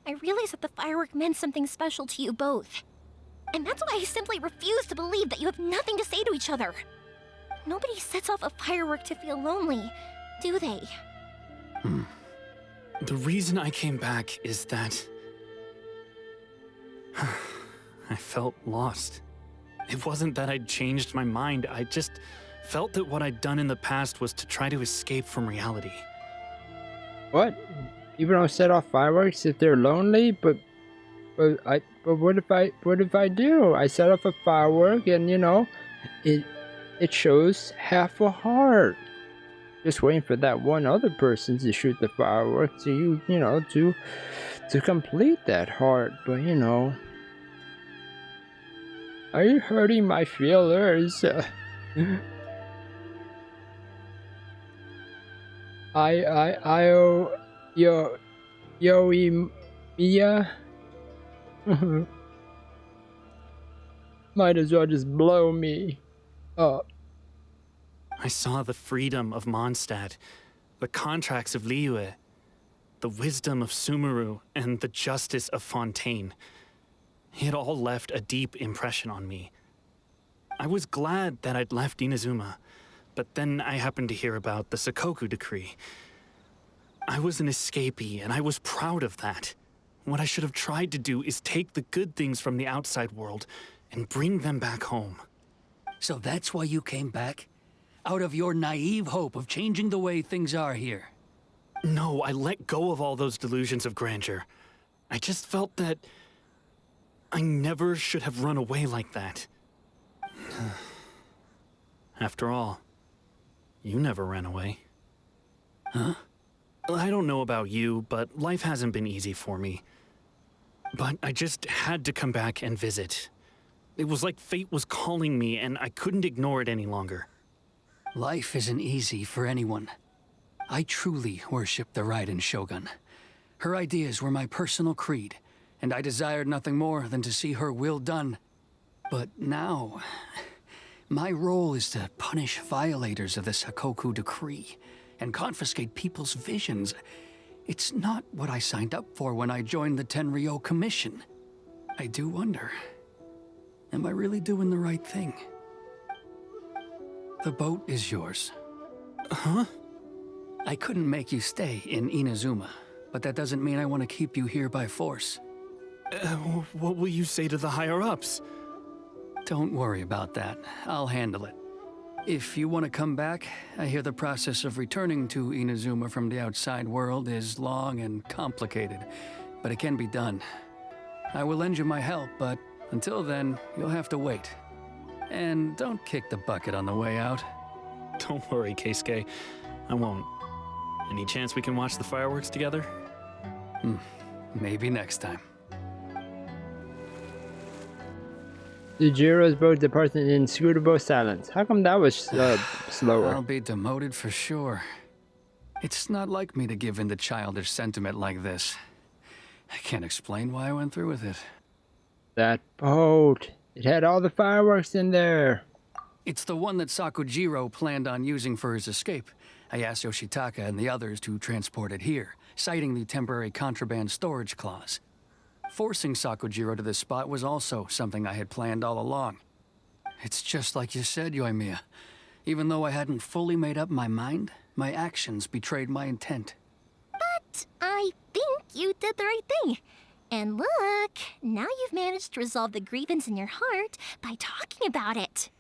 I realized that the firework meant something special to you both. And that's why I simply refuse to believe that you have nothing to say to each other. Nobody sets off a firework to feel lonely, do they? The reason I came back is that I felt lost. It wasn't that I'd changed my mind, I just felt that what I'd done in the past was to try to escape from reality. What? People don't set off fireworks if they're lonely, but what if I do? I set off a firework and you know, it shows half a heart. Just waiting for that one other person to shoot the firework to you know, to complete that heart, but you know. Are you hurting my feelers? Yoimiya? Might as well just blow me up. I saw the freedom of Mondstadt, the contracts of Liyue, the wisdom of Sumeru, and the justice of Fontaine. It all left a deep impression on me. I was glad that I'd left Inazuma, but then I happened to hear about the Sakoku decree. I was an escapee, and I was proud of that. What I should have tried to do is take the good things from the outside world and bring them back home. So that's why you came back? Out of your naive hope of changing the way things are here? No, I let go of all those delusions of grandeur. I just felt that I never should have run away like that. After all, you never ran away. Huh? I don't know about you, but life hasn't been easy for me. But I just had to come back and visit. It was like fate was calling me, and I couldn't ignore it any longer. Life isn't easy for anyone. I truly worship the Raiden Shogun. Her ideas were my personal creed, and I desired nothing more than to see her will done. But now, my role is to punish violators of the Sakoku decree and confiscate people's visions. It's not what I signed up for when I joined the Tenryou Commission. I do wonder, am I really doing the right thing? The boat is yours. Huh? I couldn't make you stay in Inazuma, but that doesn't mean I want to keep you here by force. What will you say to the higher-ups? Don't worry about that. I'll handle it. If you want to come back, I hear the process of returning to Inazuma from the outside world is long and complicated, but it can be done. I will lend you my help, but until then, you'll have to wait. And don't kick the bucket on the way out. Don't worry, Keisuke. I won't. Any chance we can watch the fireworks together? Maybe next time. Sujiro's boat departed in inscrutable silence. How come that was slower? I'll be demoted for sure. It's not like me to give in to childish sentiment like this. I can't explain why I went through with it. That boat. It had all the fireworks in there. It's the one that Sakujiro planned on using for his escape. I asked Yoshitaka and the others to transport it here, citing the temporary contraband storage clause. Forcing Sakujiro to this spot was also something I had planned all along. It's just like you said, Yoimiya. Even though I hadn't fully made up my mind, my actions betrayed my intent. But I think you did the right thing. And look, now you've managed to resolve the grievance in your heart by talking about it.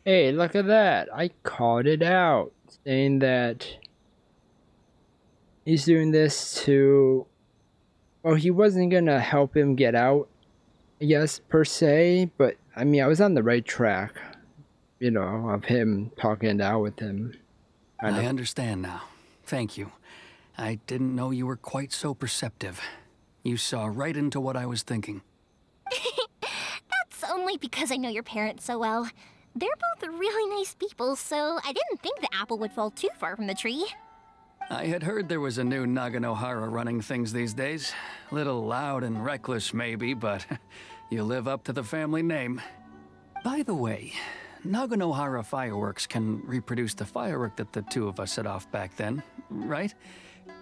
Hey, look at that. I called it out, saying that he's doing this to... Well, he wasn't gonna help him get out, I guess, per se, but I mean, I was on the right track, you know, of him talking it out with him. I understand now. Thank you. I didn't know you were quite so perceptive. You saw right into what I was thinking. That's only because I know your parents so well. They're both really nice people, so I didn't think the apple would fall too far from the tree. I had heard there was a new Naganohara running things these days. Little loud and reckless, maybe, but you live up to the family name. By the way, Naganohara fireworks can reproduce the firework that the two of us set off back then, right?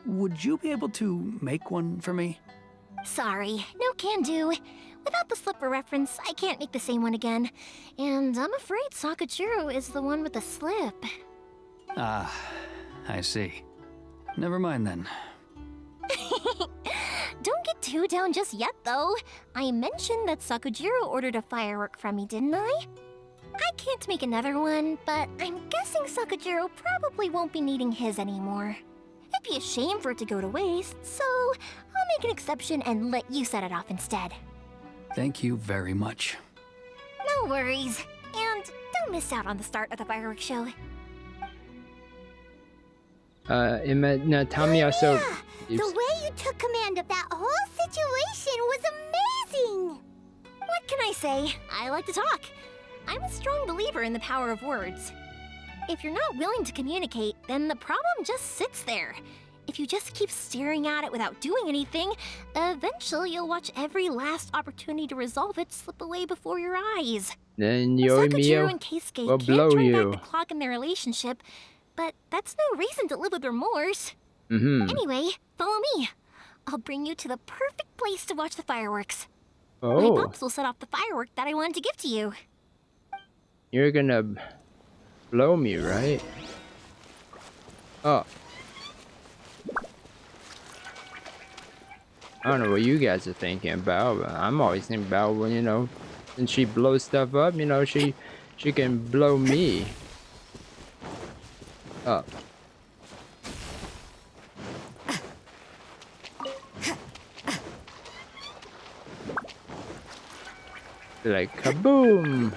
Would you be able to make one for me? Sorry, no can do. Without the slipper reference, I can't make the same one again. And I'm afraid Sakujiro is the one with the slip. Ah, I see. Never mind then. Don't get too down just yet, though. I mentioned that Sakujiro ordered a firework from me, didn't I? I can't make another one, but I'm guessing Sakujiro probably won't be needing his anymore. It'd be a shame for it to go to waste, so I'll make an exception and let you set it off instead. Thank you very much. No worries. And don't miss out on the start of the fireworks show. Tell me also... The way you took command of that whole situation was amazing! What can I say? I like to talk. I'm a strong believer in the power of words. If you're not willing to communicate, then the problem just sits there. If you just keep staring at it without doing anything, eventually you'll watch every last opportunity to resolve it slip away before your eyes. Then Sakujiro and Keisuke will can't blow turn you. back the clock in their relationship, but that's no reason to live with remorse. Mm-hmm. Anyway, follow me. I'll bring you to the perfect place to watch the fireworks. Oh. My pops will set off the firework that I wanted to give to you. You're gonna blow me, right? Oh. I don't know what you guys are thinking about, but I'm always thinking about when, you know, when she blows stuff up, you know, she can blow me up. Like kaboom!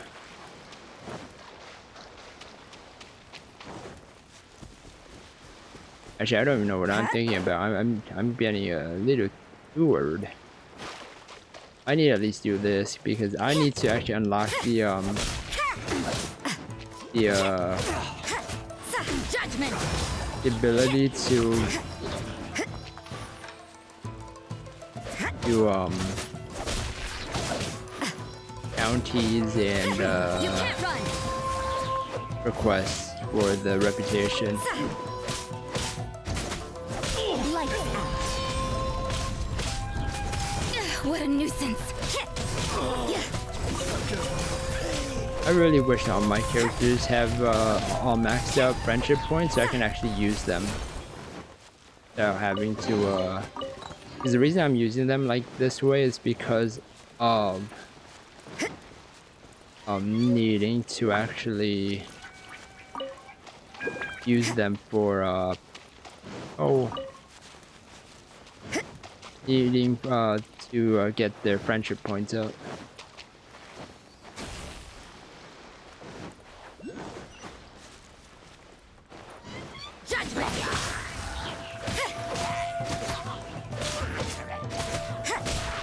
Actually, I don't even know what I'm thinking about. I'm getting a little steward. I need to at least do this because I need to actually unlock the ability to counties and requests for the reputation. What a nuisance. I really wish all my characters have all maxed out friendship points so I can actually use them without having to because the reason I'm using them like this way is because of needing to actually use them for needing to get their friendship points up.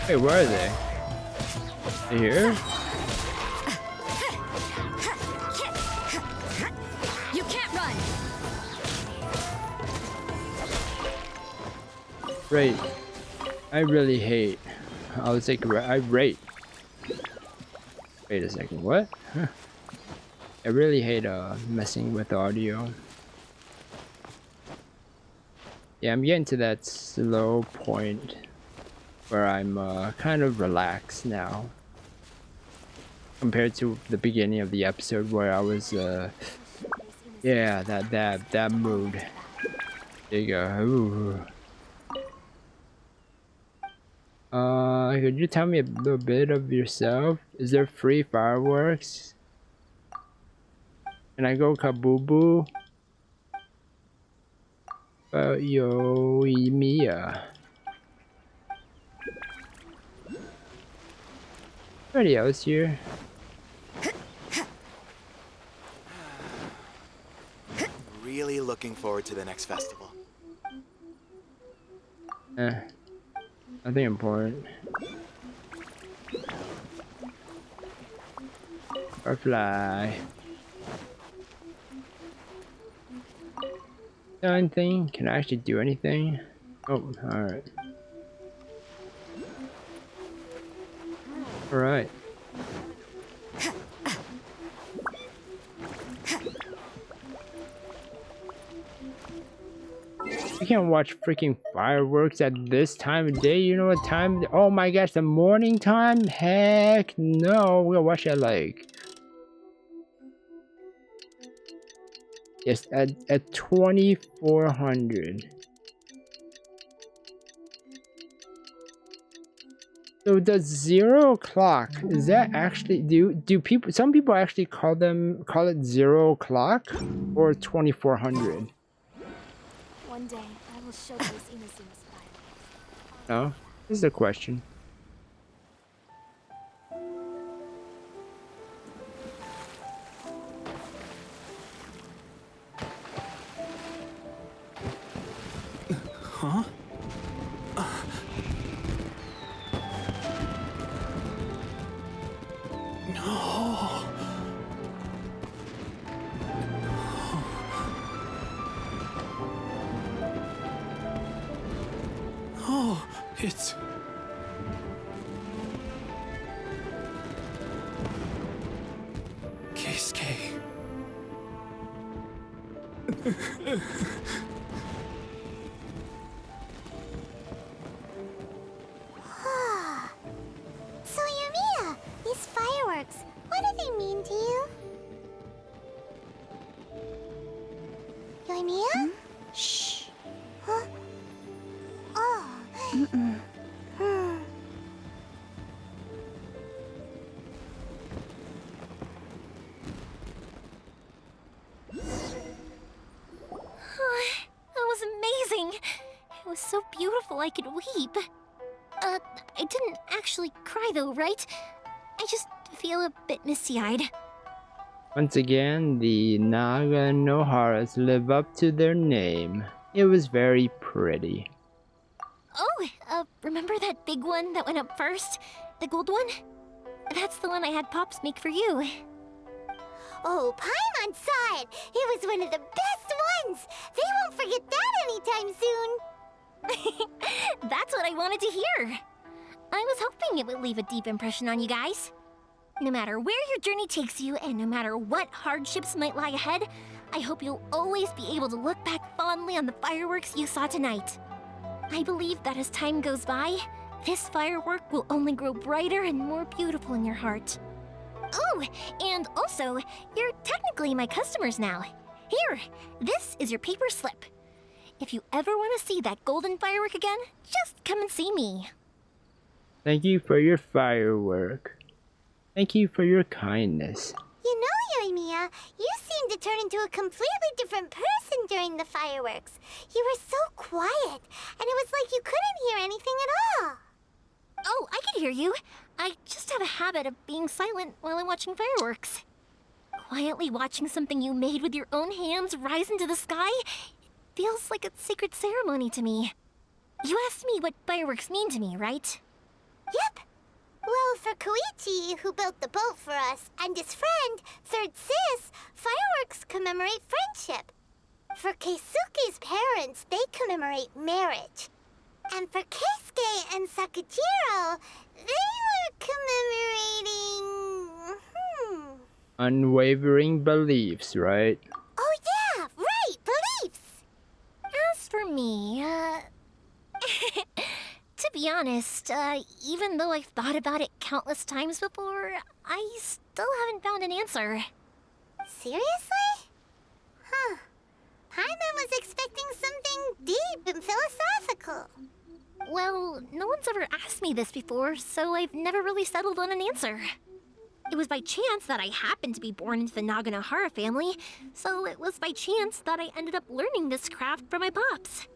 Wait, where are they? They here? You can't run. Right. I really hate. I was like, I rate. Wait a second, what? Huh. I really hate messing with audio. Yeah, I'm getting to that slow point where I'm kind of relaxed now. Compared to the beginning of the episode where I was yeah, that mood. There you go. Ooh. Could you tell me a little bit of yourself? Is there free fireworks? Can I go kabooboo? MAYOIMIA. Anybody else here? Really looking forward to the next festival. Nothing important. Butterfly. Anything? Can I actually do anything? Oh, alright. Alright. I can't watch freaking fireworks at this time of day. You know what time? Oh my gosh, the morning time? Heck no. We'll watch it like... Yes, at 2400. So does 0 o'clock, is that actually, do people, some people actually call it 0 o'clock or 2400? One day, I will show those innocents fire. No, this is a question. Huh? No. Oh, it's... KSK. So, Yumiya, these fireworks, what do they mean to you? Yumiya? Shh. Huh? Oh. That was amazing. It was so beautiful I could weep. I didn't actually cry though, right? I just feel a bit misty-eyed. Once again, the Naga Noharas live up to their name. It was very pretty. Oh, remember that big one that went up first? The gold one? That's the one I had Pops make for you. Oh, Paimon saw it! It was one of the best ones! They won't forget that anytime soon! That's what I wanted to hear. I was hoping it would leave a deep impression on you guys. No matter where your journey takes you, and no matter what hardships might lie ahead, I hope you'll always be able to look back fondly on the fireworks you saw tonight. I believe that as time goes by, this firework will only grow brighter and more beautiful in your heart. Oh, and also, you're technically my customers now. Here, this is your paper slip. If you ever want to see that golden firework again, just come and see me. Thank you for your firework. Thank you for your kindness. You know, Yumiya, you seemed to turn into a completely different person during the fireworks. You were so quiet, and it was like you couldn't hear anything at all. Oh, I can hear you. I just have a habit of being silent while I'm watching fireworks. Quietly watching something you made with your own hands rise into the sky feels like a sacred ceremony to me. You asked me what fireworks mean to me, right? Yep. Well, for Koichi, who built the boat for us, and his friend, Third Sis, fireworks commemorate friendship. For Keisuke's parents, they commemorate marriage. And for Keisuke and Sakajiro, they were commemorating... Unwavering beliefs, right? Oh yeah, right, beliefs! As for me, to be honest, even though I've thought about it countless times before, I still haven't found an answer. Seriously? Huh. Paimon was expecting something deep and philosophical. Well, no one's ever asked me this before, so I've never really settled on an answer. It was by chance that I happened to be born into the Naganohara family, so it was by chance that I ended up learning this craft from my pops.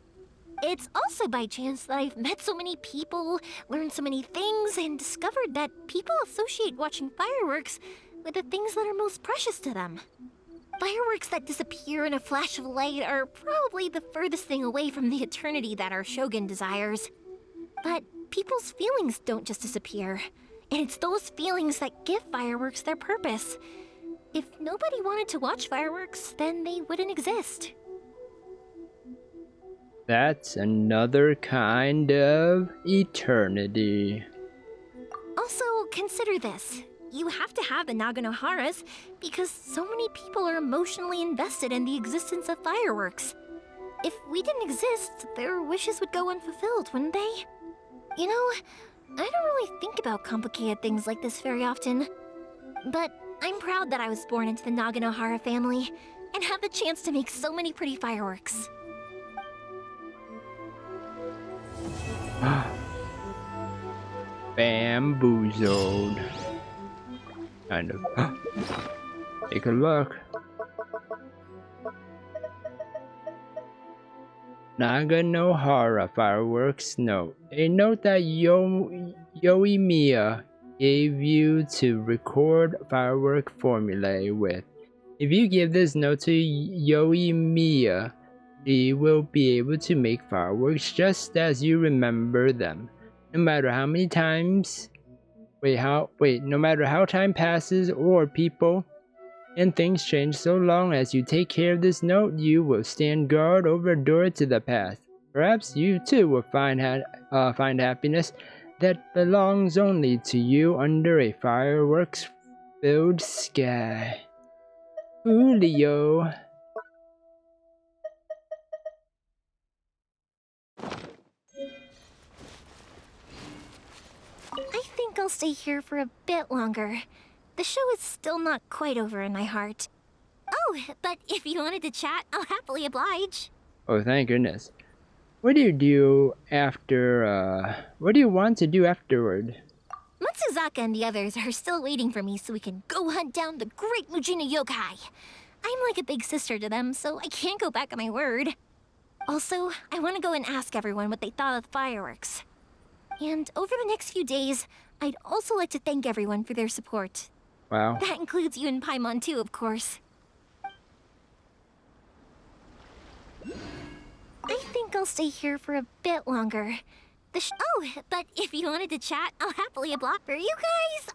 It's also by chance that I've met so many people, learned so many things, and discovered that people associate watching fireworks with the things that are most precious to them. Fireworks that disappear in a flash of light are probably the furthest thing away from the eternity that our shogun desires. But people's feelings don't just disappear, and it's those feelings that give fireworks their purpose. If nobody wanted to watch fireworks, then they wouldn't exist. That's another kind of eternity. Also, consider this. You have to have the Naganoharas because so many people are emotionally invested in the existence of fireworks. If we didn't exist, their wishes would go unfulfilled, wouldn't they? You know, I don't really think about complicated things like this very often. But I'm proud that I was born into the Naganohara family and have the chance to make so many pretty fireworks. Bamboozled. Kind of. Take a look. Naganohara fireworks note. A note that Yoimiya gave you to record firework formulae with. If you give this note to Yoimiya, she will be able to make fireworks just as you remember them. No matter how many times no matter how time passes or people and things change, so long as you take care of this note, you will stand guard over a door to the past. Perhaps you too will find happiness that belongs only to you under a fireworks-filled sky. Julio. I think I'll stay here for a bit longer. The show is still not quite over in my heart. Oh, but if you wanted to chat, I'll happily oblige. Oh, thank goodness. What do you do after, what do you want to do afterward? Matsuzaka and the others are still waiting for me so we can go hunt down the great Mujina yokai. I'm like a big sister to them, so I can't go back on my word. Also, I want to go and ask everyone what they thought of the fireworks. And over the next few days, I'd also like to thank everyone for their support. Wow. That includes you and Paimon too, of course. I think I'll stay here for a bit longer. Oh, but if you wanted to chat, I'll happily oblige for you guys.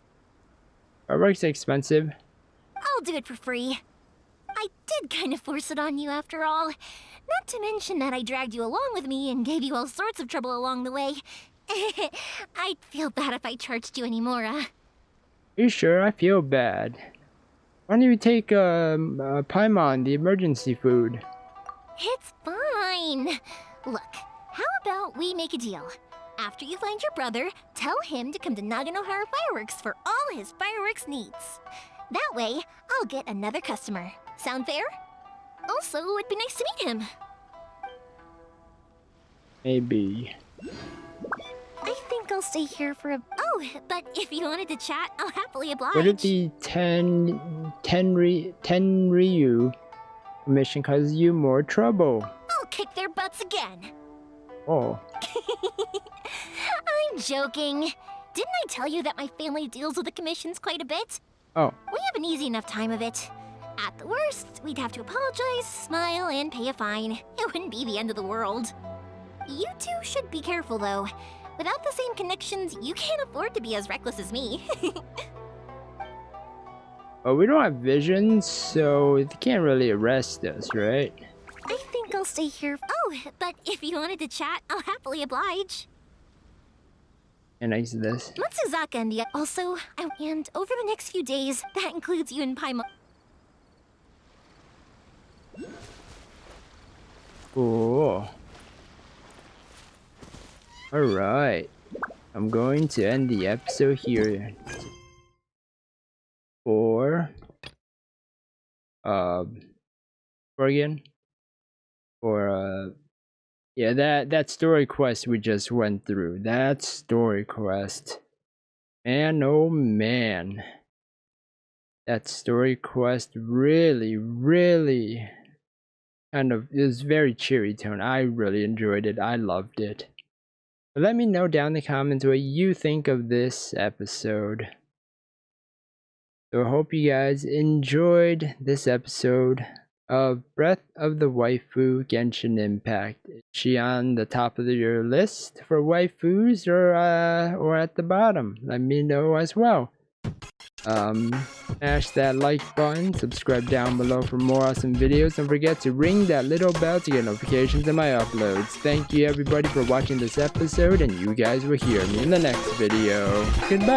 Fireworks expensive. I'll do it for free. I did kind of force it on you after all. Not to mention that I dragged you along with me and gave you all sorts of trouble along the way. I'd feel bad if I charged you anymore, You sure? I feel bad. Why don't you take Paimon, the emergency food? It's fine. Look, how about we make a deal? After you find your brother, tell him to come to Naganohara Fireworks for all his fireworks needs. That way, I'll get another customer. Sound fair? Also, it'd be nice to meet him. Maybe. I think I'll stay here for a... Oh, but if you wanted to chat, I'll happily oblige. Would it be Ryu mission cause you more trouble? I'll kick their butts again. Oh. I'm joking. Didn't I tell you that my family deals with the commissions quite a bit? Oh. We have an easy enough time of it. At the worst, we'd have to apologize, smile, and pay a fine. It wouldn't be the end of the world. You two should be careful, though. Without the same connections, you can't afford to be as reckless as me. Well, we don't have vision, so they can't really arrest us, right? I think I'll stay here. Oh, but if you wanted to chat, I'll happily oblige. And I see this. Matsuzaka and the also, and over the next few days, that includes you and Paimon. Cool. Alright. I'm going to end the episode here. For yeah, that story quest we just went through. That story quest. And oh man. That story quest really kind of is very cheery tone. I really enjoyed it. I loved it. But let me know down in the comments what you think of this episode. So I hope you guys enjoyed this episode of Breath of the Waifu Genshin Impact. Is she on the top of your list for waifus or at the bottom? Let me know as well. Smash that like button, subscribe down below for more awesome videos. Don't forget to ring that little bell to get notifications of my uploads. Thank you everybody for watching this episode, and you guys will hear me in the next video. Goodbye!